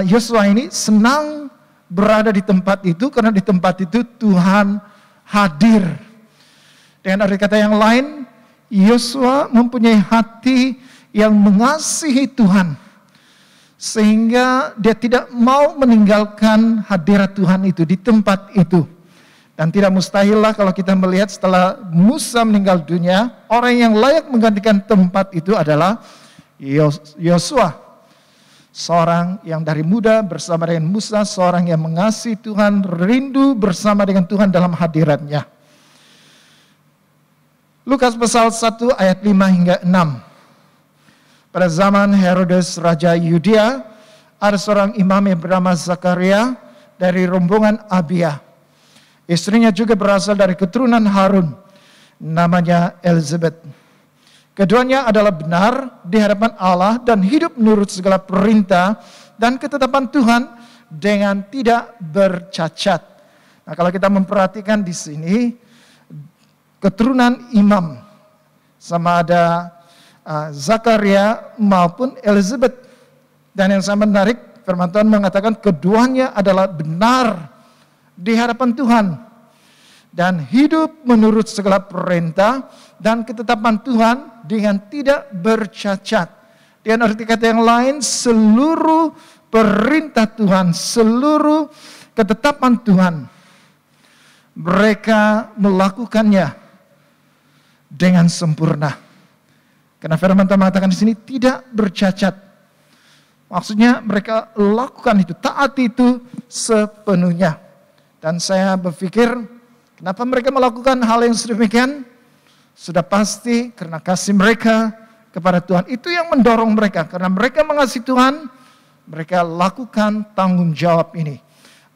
B: Yosua ini senang berada di tempat itu karena di tempat itu Tuhan hadir. Dengan arti kata yang lain, Yosua mempunyai hati yang mengasihi Tuhan, sehingga dia tidak mau meninggalkan hadirat Tuhan itu di tempat itu. Dan tidak mustahil lah kalau kita melihat setelah Musa meninggal dunia, orang yang layak menggantikan tempat itu adalah Yosua. Seorang yang dari muda bersama dengan Musa, seorang yang mengasihi Tuhan, rindu bersama dengan Tuhan dalam hadiratnya. Lukas pasal 1 ayat 5 hingga 6. Pada zaman Herodes Raja Yudea, ada seorang imam yang bernama Zakaria dari rombongan Abia. Istrinya juga berasal dari keturunan Harun. namanya Elizabeth. Keduanya adalah benar di hadapan Allah dan hidup menurut segala perintah dan ketetapan Tuhan dengan tidak bercacat. Nah, kalau kita memperhatikan di sini, keturunan imam, sama ada Zakaria maupun Elizabeth. Dan yang sangat menarik, firman Tuhan mengatakan keduanya adalah benar di hadapan Tuhan dan hidup menurut segala perintah dan ketetapan Tuhan dengan tidak bercacat. Dengan arti kata yang lain, seluruh perintah Tuhan, seluruh ketetapan Tuhan, mereka melakukannya dengan sempurna. Karena firman Tuhan mengatakan di sini tidak bercacat. Maksudnya mereka lakukan itu, taat itu sepenuhnya. Dan saya berpikir, kenapa mereka melakukan hal yang sedemikian? Sudah pasti karena kasih mereka kepada Tuhan. Itu yang mendorong mereka. Karena mereka mengasihi Tuhan, mereka lakukan tanggung jawab ini.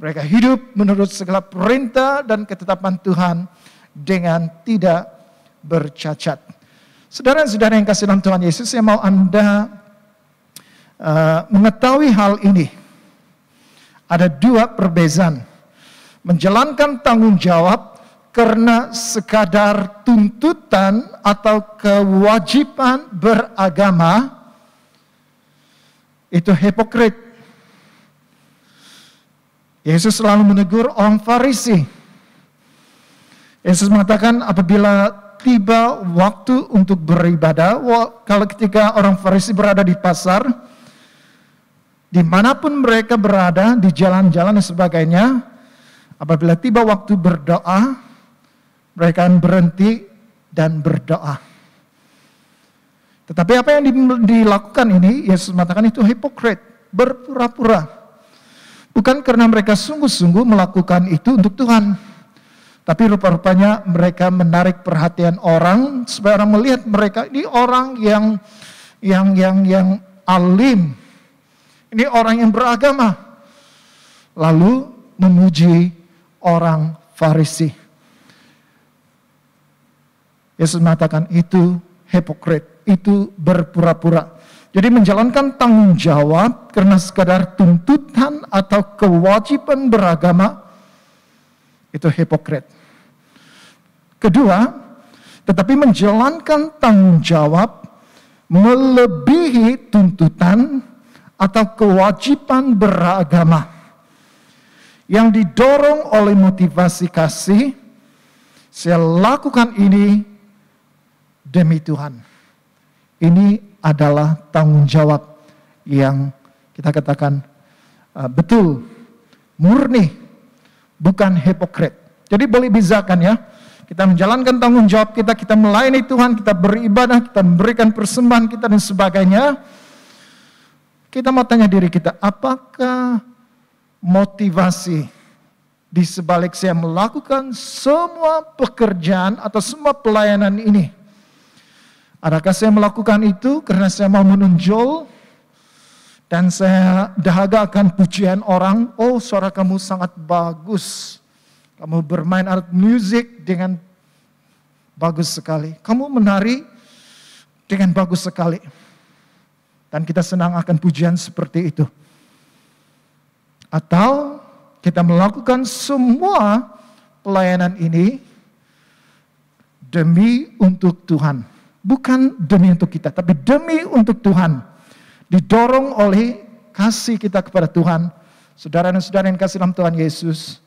B: Mereka hidup menurut segala perintah dan ketetapan Tuhan dengan tidak bercacat. Saudara-saudara yang kasih dalam Tuhan Yesus, saya mau Anda mengetahui hal ini. Ada dua perbedaan. Menjalankan tanggung jawab karena sekadar tuntutan atau kewajiban beragama, itu hipokrit. Yesus selalu menegur orang Farisi. Yesus mengatakan apabila tiba waktu untuk beribadah, kalau ketika orang Farisi berada di pasar, dimanapun mereka berada, di jalan-jalan dan sebagainya, apabila tiba waktu berdoa, mereka akan berhenti dan berdoa. Tetapi apa yang dilakukan ini, Yesus mengatakan itu hipokrit, berpura-pura. Bukan karena mereka sungguh-sungguh melakukan itu untuk Tuhan. Tapi rupa-rupanya mereka menarik perhatian orang, supaya orang melihat mereka, ini orang yang alim. Ini orang yang beragama. Lalu memuji orang Farisi. Yesus mengatakan itu hipokrit, itu berpura-pura. Jadi menjalankan tanggung jawab karena sekadar tuntutan atau kewajiban beragama, itu hipokrit. Kedua, tetapi menjalankan tanggung jawab melebihi tuntutan atau kewajiban beragama yang didorong oleh motivasi kasih, saya lakukan ini demi Tuhan. Ini adalah tanggung jawab yang kita katakan betul, murni, bukan hipokrit. Jadi boleh bezakan ya. Kita menjalankan tanggung jawab kita, kita melayani Tuhan, kita beribadah, kita memberikan persembahan kita dan sebagainya. Kita mau tanya diri kita, apakah motivasi di sebalik saya melakukan semua pekerjaan atau semua pelayanan ini? Adakah saya melakukan itu karena saya mau menonjol dan saya dahaga akan pujian orang? Oh, suara kamu sangat bagus. Kamu bermain alat musik dengan bagus sekali. Kamu menari dengan bagus sekali. Dan kita senang akan pujian seperti itu. Atau kita melakukan semua pelayanan ini demi untuk Tuhan. Bukan demi untuk kita, tapi demi untuk Tuhan. Didorong oleh kasih kita kepada Tuhan. Saudara dan saudara yang kasih dalam Tuhan Yesus,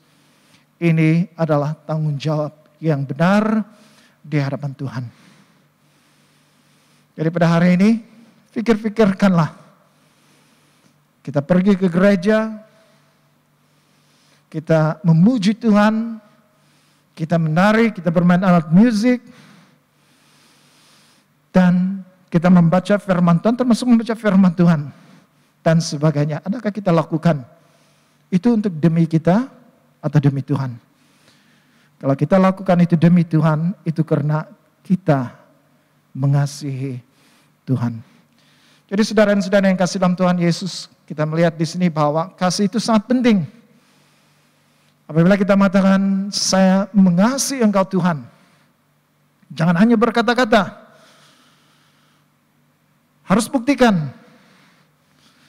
B: ini adalah tanggung jawab yang benar di hadapan Tuhan. Jadi pada hari ini, pikir-pikirkanlah. Kita pergi ke gereja, kita memuji Tuhan, kita menari, kita bermain alat musik, dan kita membaca firman Tuhan, termasuk membaca firman Tuhan, dan sebagainya. Adakah kita lakukan itu untuk demi kita atau demi Tuhan? Kalau kita lakukan itu demi Tuhan, itu karena kita mengasihi Tuhan. Jadi saudara dan saudara yang kasih dalam Tuhan Yesus, kita melihat di sini bahwa kasih itu sangat penting. Apabila kita mengatakan, saya mengasihi Engkau Tuhan, Jangan hanya berkata-kata. Harus buktikan.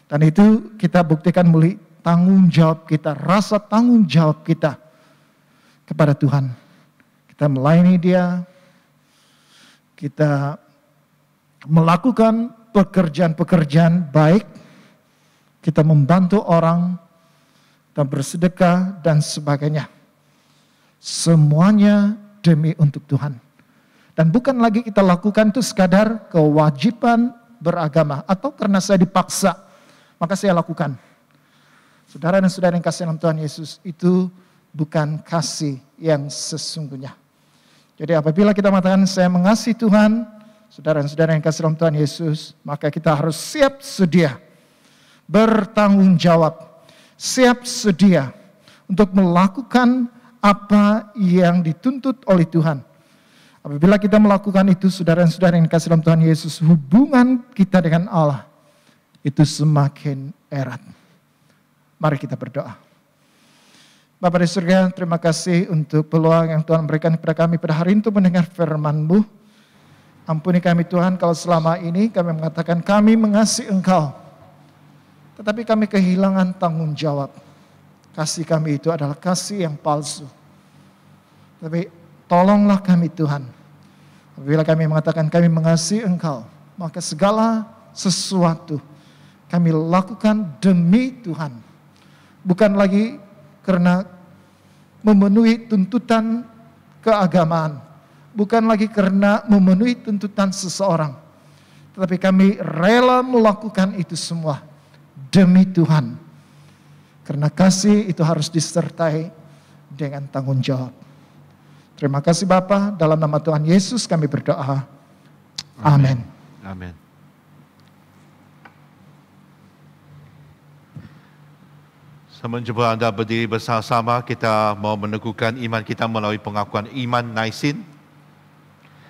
B: Dan itu kita buktikan melalui tanggung jawab kita, rasa tanggung jawab kita kepada Tuhan. Kita melayani Dia, kita melakukan pekerjaan-pekerjaan baik, kita membantu orang, kita bersedekah dan sebagainya. Semuanya demi untuk Tuhan. Dan bukan lagi kita lakukan itu sekadar kewajiban beragama atau karena saya dipaksa, maka saya lakukan. Saudara dan saudara yang kasih dalam Tuhan Yesus, itu bukan kasih yang sesungguhnya. Jadi apabila kita mengatakan saya mengasihi Tuhan, saudara dan saudara yang kasih dalam Tuhan Yesus, maka kita harus siap sedia, bertanggung jawab, siap sedia untuk melakukan apa yang dituntut oleh Tuhan. Apabila kita melakukan itu, saudara dan saudara yang dikasih dalam Tuhan Yesus, hubungan kita dengan Allah itu semakin erat. Mari kita berdoa. Bapa di surga, terima kasih untuk peluang yang Tuhan berikan kepada kami pada hari ini untuk mendengar firman-Mu. Ampuni kami Tuhan kalau selama ini kami mengatakan kami mengasihi Engkau, tetapi kami kehilangan tanggung jawab. Kasih kami itu adalah kasih yang palsu. Tapi tolonglah kami Tuhan. Apabila kami mengatakan kami mengasihi Engkau, maka segala sesuatu kami lakukan demi Tuhan. Bukan lagi karena memenuhi tuntutan keagamaan. Bukan lagi karena memenuhi tuntutan seseorang. Tetapi kami rela melakukan itu semua demi Tuhan. Karena kasih itu harus disertai dengan tanggung jawab. Terima kasih Bapa, dalam nama Tuhan Yesus kami berdoa. Amin.
A: Amin. Semenjak Anda berdiri bersama-sama, kita mau meneguhkan iman kita melalui pengakuan iman Naisin.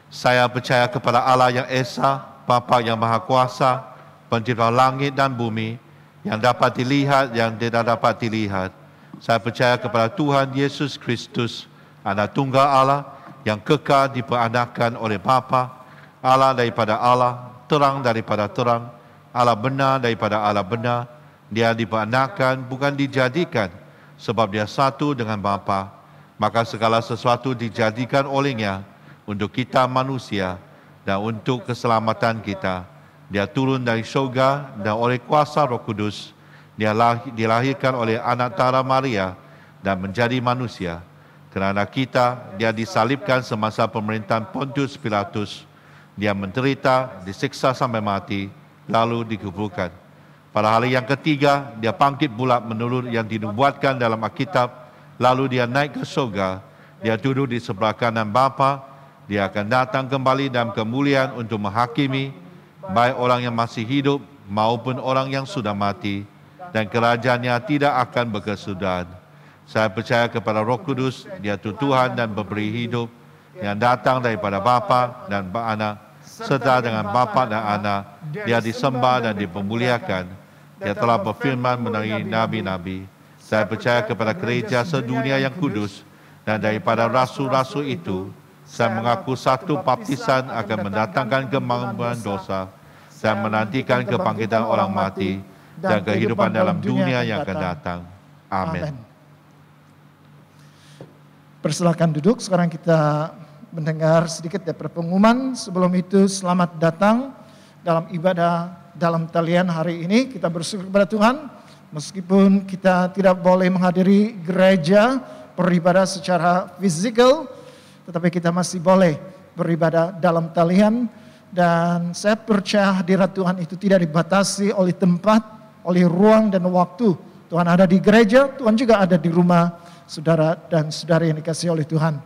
A: Saya percaya kepada Allah yang Esa, Bapa yang Maha Kuasa, Pencipta langit dan bumi, yang dapat dilihat, yang tidak dapat dilihat. Saya percaya kepada Tuhan Yesus Kristus, Anak Tunggal Allah yang kekal diperanakan oleh Bapa, Allah daripada Allah, terang daripada terang, Allah benar daripada Allah benar. Dia diperanakan bukan dijadikan, sebab dia satu dengan Bapa. Maka segala sesuatu dijadikan olehnya untuk kita manusia dan untuk keselamatan kita. Dia turun dari syurga dan oleh kuasa Roh Kudus dia dilahirkan oleh anak Tara Maria dan menjadi manusia. Kerana kita, dia disalibkan semasa pemerintahan Pontius Pilatus. Dia menderita, disiksa sampai mati, lalu dikuburkan. Pada hari yang ketiga, dia bangkit pula menurut yang dinubuatkan dalam Alkitab. Lalu dia naik ke surga. Dia duduk di sebelah kanan Bapa. Dia akan datang kembali dalam kemuliaan untuk menghakimi baik orang yang masih hidup maupun orang yang sudah mati. Dan kerajaannya tidak akan berkesudahan. Saya percaya kepada Roh Kudus, dia itu Tuhan dan pemberi hidup yang datang daripada Bapa dan Anak, serta dengan Bapa dan Anak, dia disembah dan dipemuliakan. Dia telah berfirman melalui nabi-nabi. Saya percaya kepada gereja sedunia yang kudus, dan daripada rasul-rasul itu, saya mengaku satu baptisan akan mendatangkan kemampuan dosa. Saya menantikan kebangkitan orang mati dan kehidupan dalam dunia yang akan datang. Amin.
B: Persilakan duduk, sekarang kita mendengar sedikit dari pengumuman. Sebelum itu, selamat datang dalam ibadah dalam talian hari ini. Kita bersyukur kepada Tuhan, meskipun kita tidak boleh menghadiri gereja beribadah secara fisikal, tetapi kita masih boleh beribadah dalam talian. Dan saya percaya hadirat Tuhan itu tidak dibatasi oleh tempat, oleh ruang dan waktu. Tuhan ada di gereja, Tuhan juga ada di rumah saudara dan saudari yang dikasihi oleh Tuhan.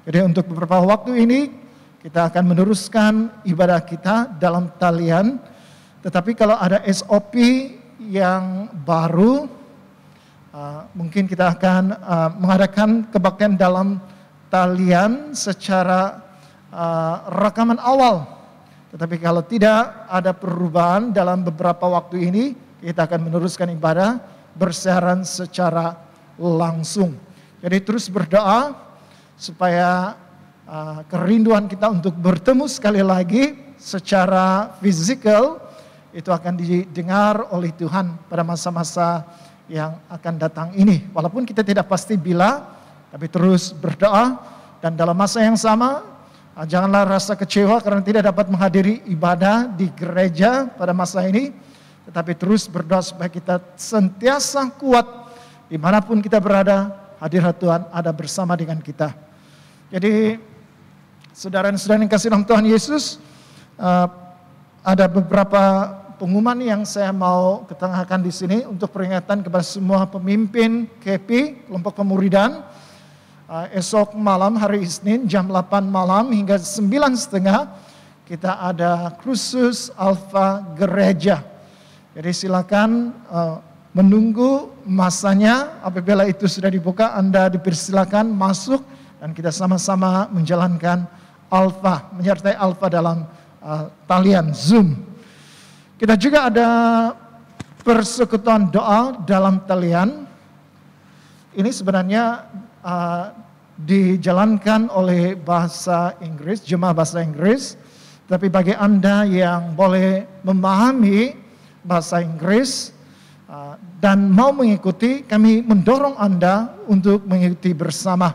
B: Jadi untuk beberapa waktu ini kita akan meneruskan ibadah kita dalam talian. Tetapi kalau ada SOP yang baru, mungkin kita akan mengadakan kebaktian dalam talian secara rekaman awal. Tetapi kalau tidak ada perubahan dalam beberapa waktu ini, kita akan meneruskan ibadah bersiaran secara langsung. Jadi terus berdoa supaya kerinduan kita untuk bertemu sekali lagi secara fisikal itu akan didengar oleh Tuhan pada masa-masa yang akan datang ini. Walaupun kita tidak pasti bila, tapi terus berdoa, dan dalam masa yang sama janganlah rasa kecewa karena tidak dapat menghadiri ibadah di gereja pada masa ini, tetapi terus berdoa supaya kita sentiasa kuat dimanapun kita berada, hadirat Tuhan ada bersama dengan kita. Jadi saudara dan saudara yang kasih dalam Tuhan Yesus, ada beberapa pengumuman yang saya mau ketengahkan di sini untuk peringatan kepada semua pemimpin KP, kelompok pemuridan. Esok malam hari Isnin jam 8 malam hingga 9:30 kita ada kursus Alfa Gereja. Jadi silakan menunggu masanya, apabila itu sudah dibuka Anda dipersilakan masuk dan kita sama-sama menjalankan Alfa, menyertai Alfa dalam talian Zoom. Kita juga ada persekutuan doa dalam talian. Ini sebenarnya dijalankan oleh bahasa Inggris, jemaah bahasa Inggris. Tapi bagi Anda yang boleh memahami bahasa Inggris dan mau mengikuti, kami mendorong Anda untuk mengikuti bersama.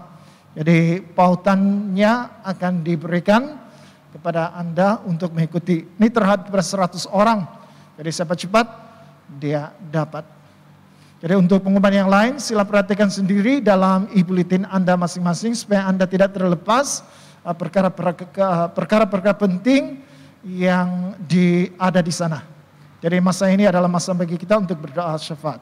B: Jadi pautannya akan diberikan kepada Anda untuk mengikuti. Ini terhadap 100 orang. Jadi siapa cepat, dia dapat. Jadi untuk pengumuman yang lain, sila perhatikan sendiri dalam e-bulletin Anda masing-masing supaya Anda tidak terlepas perkara-perkara penting yang ada di sana. Jadi masa ini adalah masa bagi kita untuk berdoa syafaat.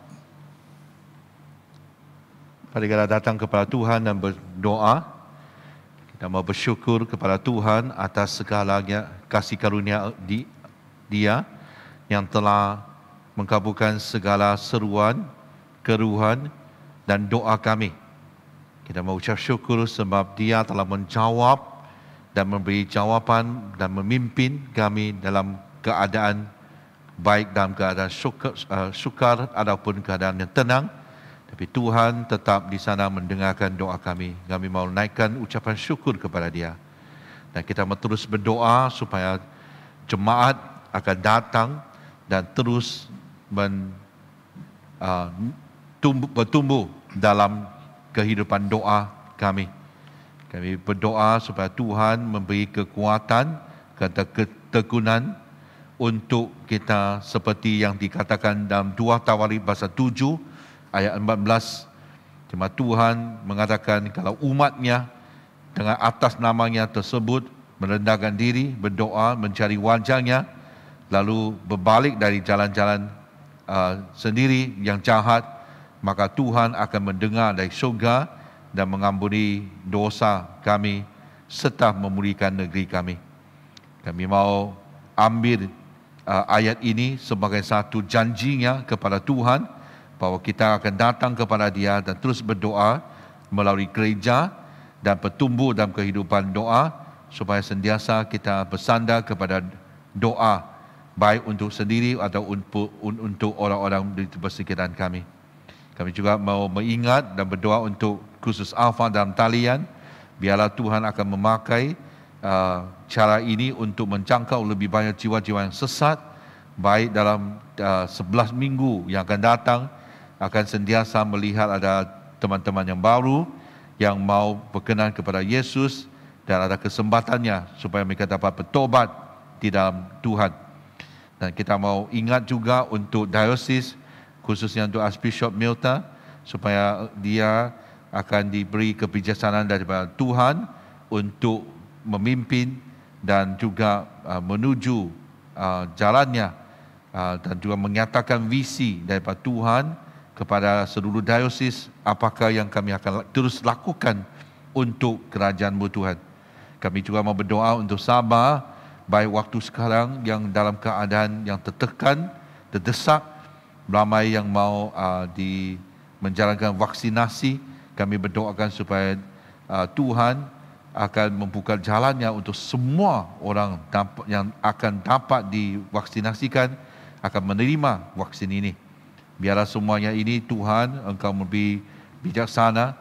A: Mari kita datang kepada Tuhan dan berdoa. Kita mau bersyukur kepada Tuhan atas segalanya kasih karunia Dia yang telah mengabulkan segala seruan, keluhan dan doa kami. Kita mau ucap syukur sebab Dia telah menjawab dan memberi jawapan dan memimpin kami dalam keadaan baik, dalam keadaan sukar ataupun keadaan yang tenang. Tapi Tuhan tetap di sana mendengarkan doa kami. Kami mau naikkan ucapan syukur kepada Dia. Dan kita mau terus berdoa supaya jemaat akan datang dan terus bertumbuh dalam kehidupan doa kami. Kami berdoa supaya Tuhan memberi kekuatan, ketekunan untuk kita seperti yang dikatakan dalam 2 Tawarikh pasal 7 ayat 14. Cuma Tuhan mengatakan kalau umatnya dengan atas namanya tersebut merendahkan diri, berdoa, mencari wajahnya, lalu berbalik dari jalan-jalan sendiri yang jahat, maka Tuhan akan mendengar dari surga dan mengampuni dosa kami serta memulihkan negeri kami. Kami mau ambil ayat ini sebagai satu janjinya kepada Tuhan bahawa kita akan datang kepada Dia dan terus berdoa melalui gereja dan bertumbuh dalam kehidupan doa supaya sentiasa kita bersandar kepada doa baik untuk sendiri atau untuk orang-orang di persekitaran kami. Kami juga mau mengingat dan berdoa untuk kursus Alfa dalam talian. Biarlah Tuhan akan memakai cara ini untuk menjangkau lebih banyak jiwa-jiwa yang sesat, baik dalam 11 minggu yang akan datang. Akan sentiasa melihat ada teman-teman yang baru yang mau berkenan kepada Yesus dan ada kesempatannya supaya mereka dapat bertobat di dalam Tuhan. Dan kita mau ingat juga untuk diosis, khususnya untuk Archbishop Milta, supaya dia akan diberi kebijaksanaan daripada Tuhan untuk memimpin dan juga menuju jalannya dan juga menyatakan visi daripada Tuhan kepada seluruh diosis apakah yang kami akan terus lakukan untuk kerajaan-Mu Tuhan. Kami juga mau berdoa untuk Sabah, baik waktu sekarang yang dalam keadaan yang tertekan, terdesak, ramai yang mau menjalankan vaksinasi. Kami berdoakan supaya Tuhan akan membuka jalannya untuk semua orang yang akan dapat divaksinasikan akan menerima vaksin ini. Biarlah semuanya ini Tuhan Engkau lebih bijaksana.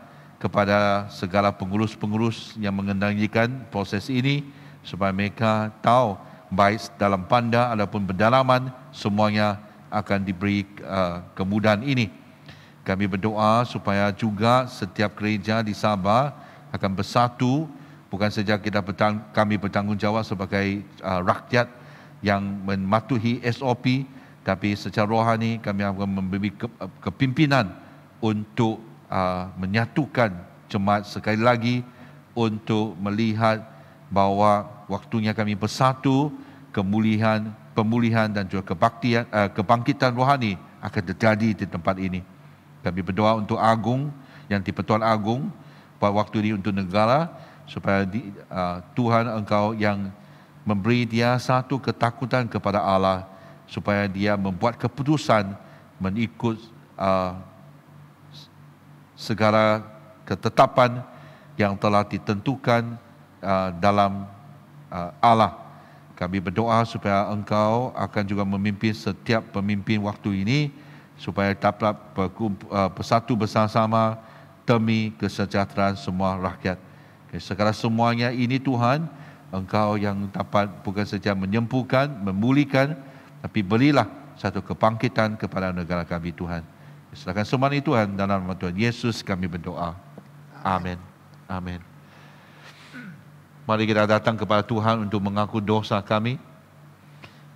A: kepada segala pengurus-pengurus yang mengendalikan proses ini, supaya mereka tahu baik dalam panda ataupun pendalaman, semuanya akan diberi kemudahan ini. Kami berdoa supaya juga setiap gereja di Sabah akan bersatu, bukan saja kami bertanggungjawab sebagai rakyat yang mematuhi SOP, tapi secara rohani kami akan memberi kepimpinan untuk menyatukan jemaat sekali lagi, untuk melihat bahawa waktunya kami bersatu, pemulihan dan juga kebangkitan rohani akan terjadi di tempat ini. Kami berdoa untuk Agung, yang di-Pertuan Agung, pada waktu ini untuk negara, supaya Tuhan Engkau yang memberi dia satu ketakutan kepada Allah, supaya dia membuat keputusan mengikut segala ketetapan yang telah ditentukan dalam Allah. Kami berdoa supaya Engkau akan juga memimpin setiap pemimpin waktu ini, supaya dapat bersatu bersama-sama demi kesejahteraan semua rakyat. Segala semuanya ini Tuhan, Engkau yang dapat bukan saja menyembuhkan, memulihkan, tapi berilah satu kebangkitan kepada negara kami Tuhan. Silakan semua ini Tuhan, dalam nama Tuhan Yesus kami berdoa. Amin. Amin. Mari kita datang kepada Tuhan untuk mengaku dosa kami.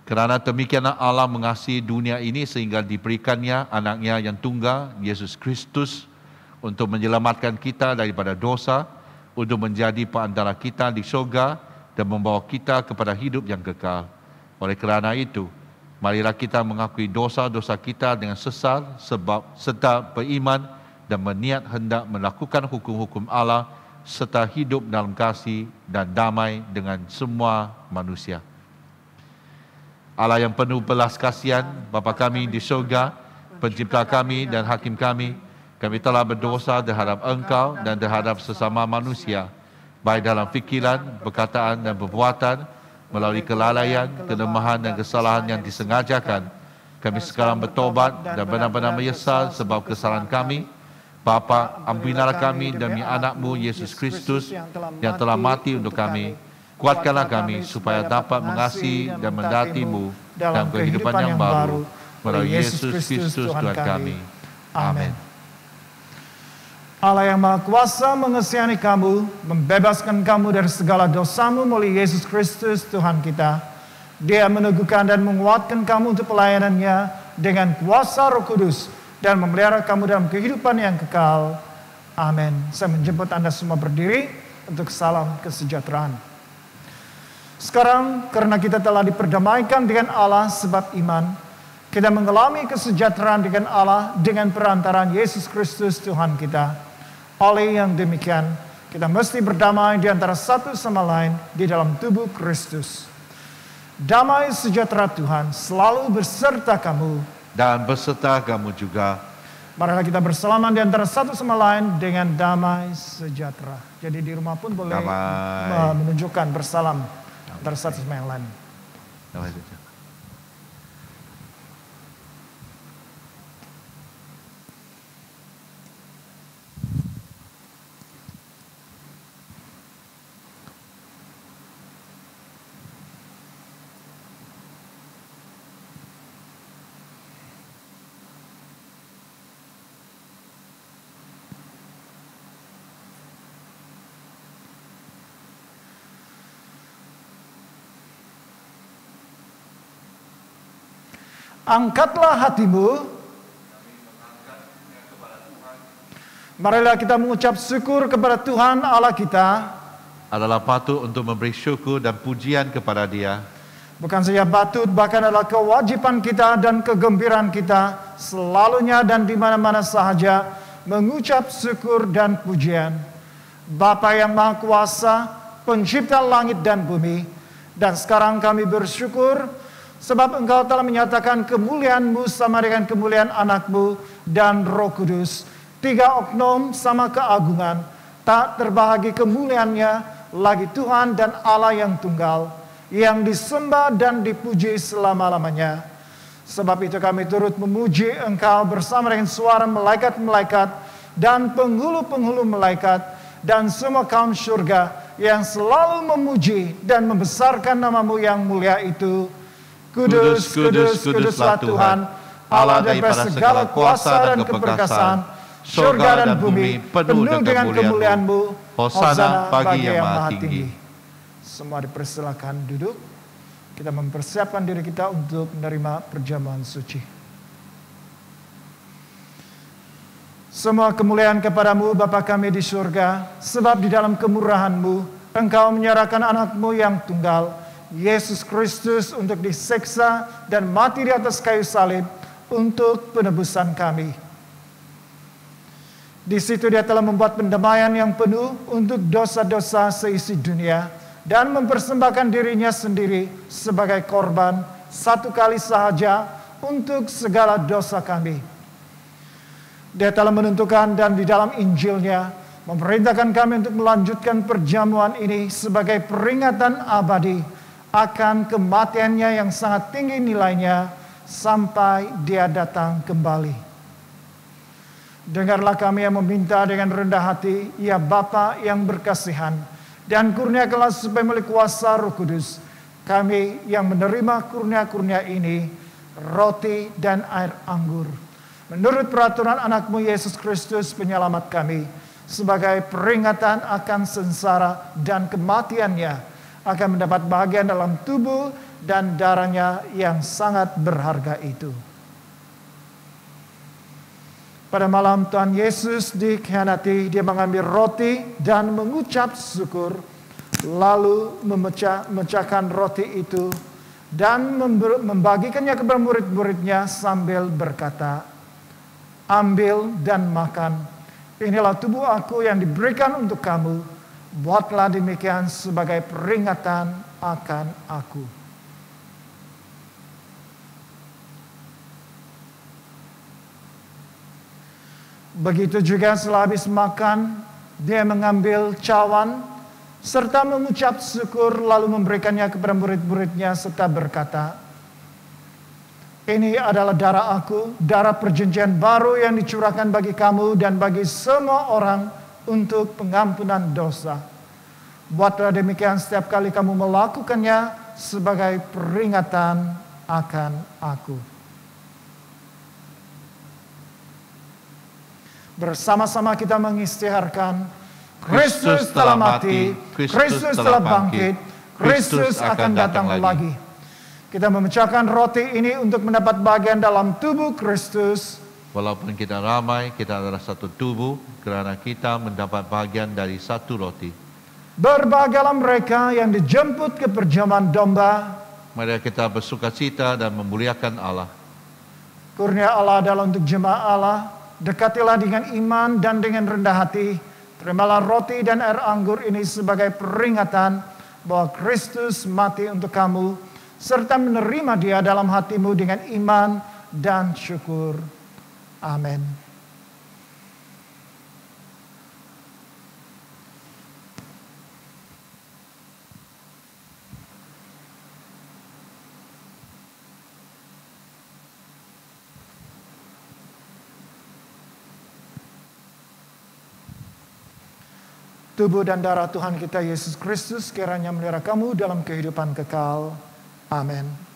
A: Kerana demikianlah Allah mengasihi dunia ini sehingga diberikannya anaknya yang tunggal, Yesus Kristus, untuk menyelamatkan kita daripada dosa, untuk menjadi perantara kita di syurga dan membawa kita kepada hidup yang kekal. Oleh kerana itu, marilah kita mengakui dosa-dosa kita dengan sesal serta beriman dan berniat hendak melakukan hukum-hukum Allah serta hidup dalam kasih dan damai dengan semua manusia. Allah yang penuh belas kasihan, Bapa kami di syurga, pencipta kami dan hakim kami telah berdosa terhadap Engkau dan terhadap sesama manusia, baik dalam fikiran, perkataan dan perbuatan, melalui kelalaian, kelemahan dan kesalahan yang disengajakan. Kami sekarang bertobat dan benar-benar menyesal sebab kesalahan kami. Bapa, ampunilah kami demi anak-Mu Yesus Kristus yang telah mati untuk kami. Kuatkanlah kami supaya dapat mengasihi dan mendati-Mu dalam kehidupan yang baru melalui Yesus Kristus Tuhan kami. Amin.
B: Allah yang Maha Kuasa mengasihani kamu, membebaskan kamu dari segala dosamu melalui Yesus Kristus Tuhan kita. Dia meneguhkan dan menguatkan kamu untuk pelayanannya dengan kuasa Roh Kudus dan memelihara kamu dalam kehidupan yang kekal. Amin. Saya menjemput Anda semua berdiri untuk salam kesejahteraan. Sekarang karena kita telah diperdamaikan dengan Allah sebab iman, kita mengalami kesejahteraan dengan Allah dengan perantaraan Yesus Kristus Tuhan kita. Oleh yang demikian, kita mesti berdamai di antara satu sama lain di dalam tubuh Kristus. Damai sejahtera Tuhan selalu berserta kamu
A: dan beserta kamu juga.
B: Marilah kita bersalaman di antara satu sama lain dengan damai sejahtera. Jadi di rumah pun boleh menunjukkan bersalam antara satu sama yang lain.
A: Damai sejahtera.
B: Angkatlah hatimu. Marilah kita mengucap syukur kepada Tuhan Allah kita.
A: Adalah patut untuk memberi syukur dan pujian kepada Dia.
B: Bukan saja patut, bahkan adalah kewajiban kita dan kegembiraan kita selalunya dan di mana-mana sahaja mengucap syukur dan pujian. Bapa yang Maha Kuasa, pencipta langit dan bumi, dan sekarang kami bersyukur sebab Engkau telah menyatakan kemuliaan-Mu sama dengan kemuliaan anak-Mu dan Roh Kudus. 3 oknum sama keagungan, tak terbahagi kemuliaannya lagi Tuhan dan Allah yang tunggal, yang disembah dan dipuji selama-lamanya. Sebab itu kami turut memuji Engkau bersama dengan suara malaikat-malaikat dan penghulu-penghulu malaikat dan semua kaum surga yang selalu memuji dan membesarkan nama-Mu yang mulia itu. Kudus, kudus, kuduslah Tuhan, Allah daripada segala kuasa dan keperkasaan, surga dan bumi penuh dengan kemuliaan-Mu. Hosana bagi yang maha tinggi. Semua dipersilakan duduk. Kita mempersiapkan diri kita untuk menerima perjamuan suci. Semua kemuliaan kepadamu Bapa kami di surga, sebab di dalam kemurahan-Mu, Engkau menyerahkan anak-Mu yang tunggal, Yesus Kristus, untuk diseksa dan mati di atas kayu salib untuk penebusan kami. Di situ Dia telah membuat pendamaian yang penuh untuk dosa-dosa seisi dunia dan mempersembahkan dirinya sendiri sebagai korban satu kali sahaja untuk segala dosa kami. Dia telah menentukan dan di dalam Injilnya memerintahkan kami untuk melanjutkan perjamuan ini sebagai peringatan abadi akan kematiannya yang sangat tinggi nilainya sampai Dia datang kembali. Dengarlah kami yang meminta dengan rendah hati, ya Bapa yang berkasihan, dan kurniakanlah supaya melalui kuasa Roh Kudus, kami yang menerima kurnia-kurnia ini, roti dan air anggur, menurut peraturan anak-Mu Yesus Kristus penyelamat kami, sebagai peringatan akan sengsara dan kematiannya, akan mendapat bagian dalam tubuh dan darahnya yang sangat berharga itu. Pada malam Tuhan Yesus dikhianati, Dia mengambil roti dan mengucap syukur, lalu memecahkan roti itu dan membagikannya kepada murid-muridnya sambil berkata, "Ambil dan makan, inilah tubuh Aku yang diberikan untuk kamu, buatlah demikian sebagai peringatan akan Aku." Begitu juga setelah habis makan, Dia mengambil cawan serta mengucap syukur, lalu memberikannya kepada murid-muridnya serta berkata, "Ini adalah darah Aku, darah perjanjian baru yang dicurahkan bagi kamu dan bagi semua orang untuk pengampunan dosa. Buatlah demikian setiap kali kamu melakukannya sebagai peringatan akan Aku." Bersama-sama kita mengisytiharkan, Kristus telah mati, Kristus telah bangkit, Kristus akan datang lagi. Kita memecahkan roti ini untuk mendapat bagian dalam tubuh Kristus.
A: Walaupun kita ramai, kita adalah satu tubuh kerana kita mendapat bagian dari satu roti.
B: Berbahagialah mereka yang dijemput ke perjamuan domba.
A: Mari kita bersukacita dan memuliakan Allah.
B: Kurnia Allah adalah untuk jemaat Allah. Dekatilah dengan iman dan dengan rendah hati. Terimalah roti dan air anggur ini sebagai peringatan bahwa Kristus mati untuk kamu, serta menerima Dia dalam hatimu dengan iman dan syukur. Amin. Tubuh dan darah Tuhan kita Yesus Kristus kiranya melihara kamu dalam kehidupan kekal. Amin.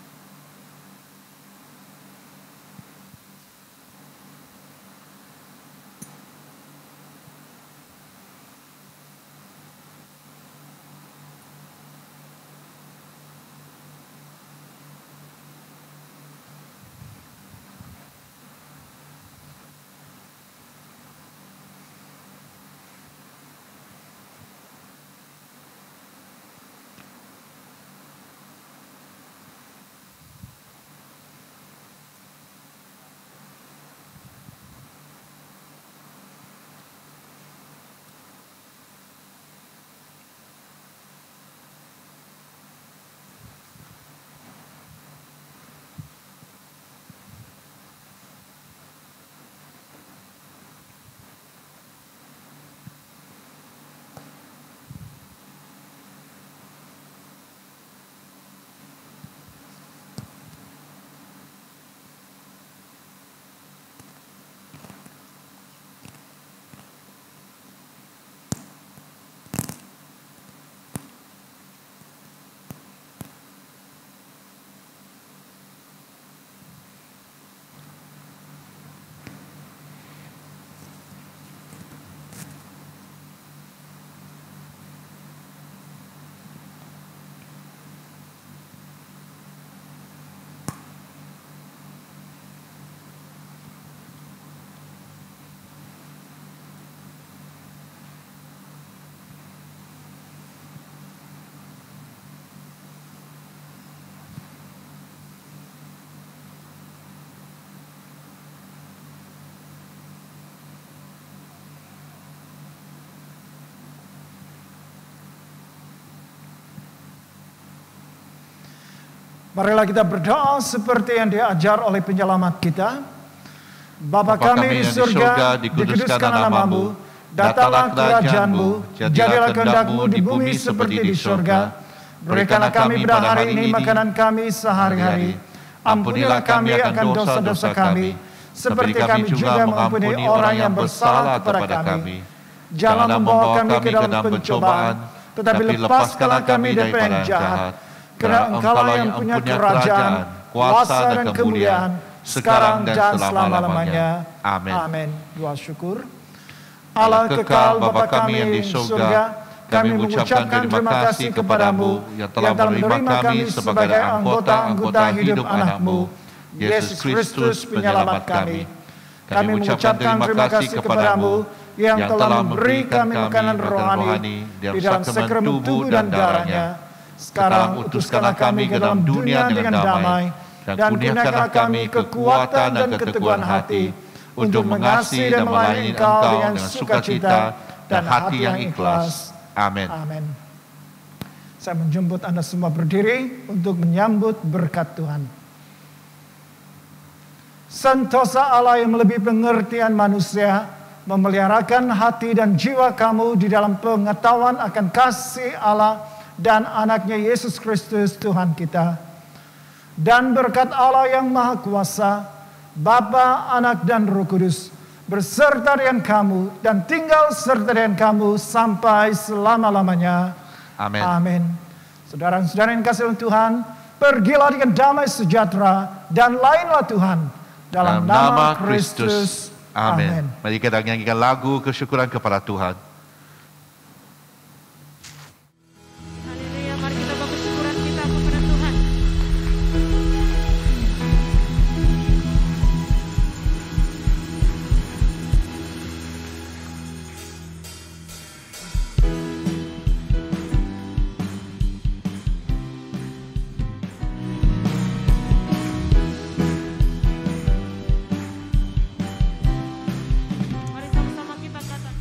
B: Marilah kita berdoa seperti yang diajar oleh penyelamat kita. Bapa kami di surga, dikuduskanlah nama-Mu, datanglah kerajaan-Mu, jadilah kehendak-Mu di bumi seperti di surga. Berikanlah kami pada hari ini makanan kami sehari-hari. Ampunilah kami akan dosa-dosa kami, seperti kami juga mengampuni orang yang bersalah kepada kami. Jangan membawa kami ke dalam pencobaan, tetapi lepaskanlah kami dari yang jahat. Karena Engkaulah yang punya kerajaan, kuasa dan kemuliaan, sekarang dan selama-lamanya. Amin. Amin. Doa syukur. Allah kekal Bapa kami yang di surga, kami mengucapkan terima kasih kepadamu yang telah menerima kami sebagai anggota-anggota hidup anak-Mu, Yesus Kristus penyelamat kami. Kami mengucapkan terima kasih kepadamu yang telah memberi kami makanan rohani di dalam sakramen tubuh dan darahnya. Sekarang utuskanlah kami ke dalam dunia dengan damai, dan kurniakanlah kami kekuatan dan keteguhan hati untuk mengasihi dan melayani Engkau dengan sukacita dan hati yang ikhlas. Amin. Amin. Saya menjemput Anda semua berdiri untuk menyambut berkat Tuhan. Sentosa Allah yang melebihi pengertian manusia, memeliharakan hati dan jiwa kamu di dalam pengetahuan akan kasih Allah dan anaknya Yesus Kristus Tuhan kita. Dan berkat Allah yang Maha Kuasa, Bapa, Anak, dan Roh Kudus, berserta dengan kamu dan tinggal serta dengan kamu sampai selama-lamanya. Amin. Amin. Saudara-saudara yang kasih Tuhan, pergilah dengan damai sejahtera dan lainlah Tuhan dalam nama Kristus. Amin. Mari kita nyanyikan lagu kesyukuran kepada Tuhan.
C: Haleluya, mari kita bawa kesyukuran kita kepada Tuhan. Mari sama-sama kita katakan.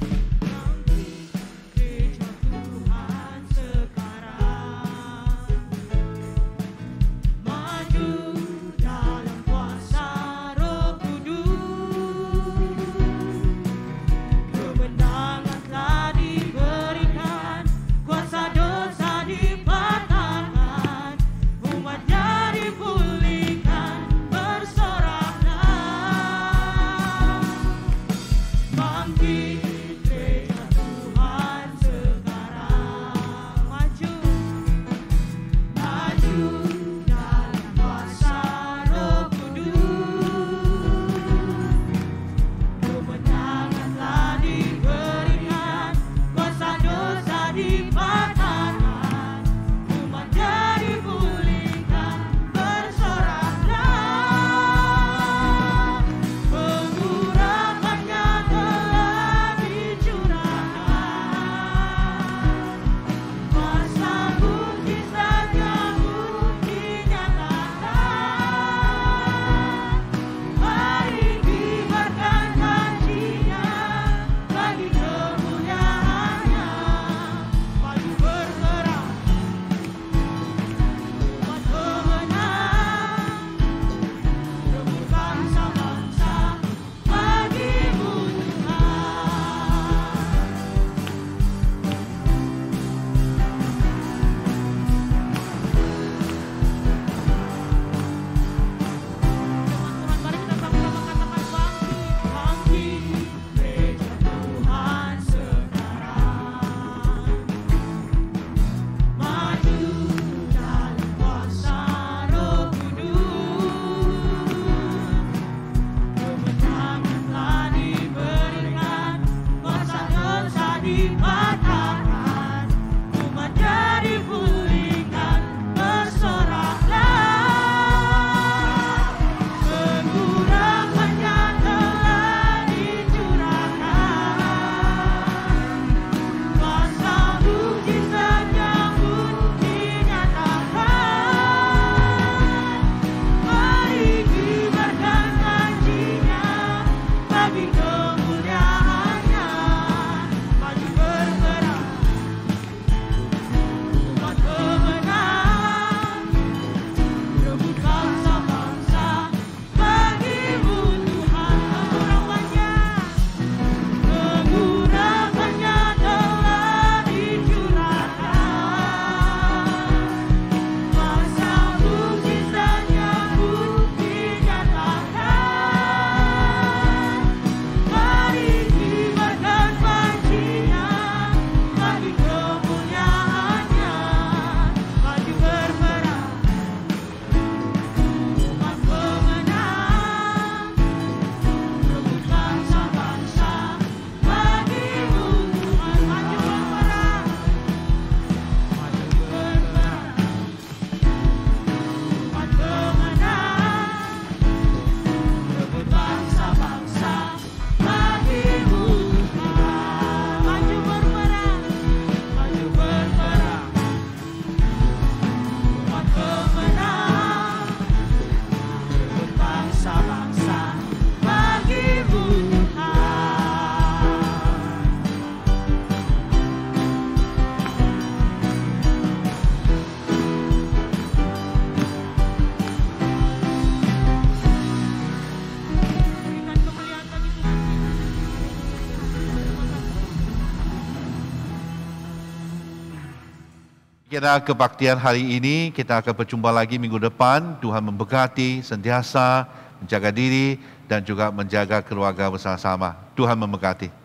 A: Kira kebaktian hari ini, kita akan berjumpa lagi minggu depan. Tuhan memberkati, sentiasa menjaga diri dan juga menjaga keluarga bersama-sama. Tuhan memberkati.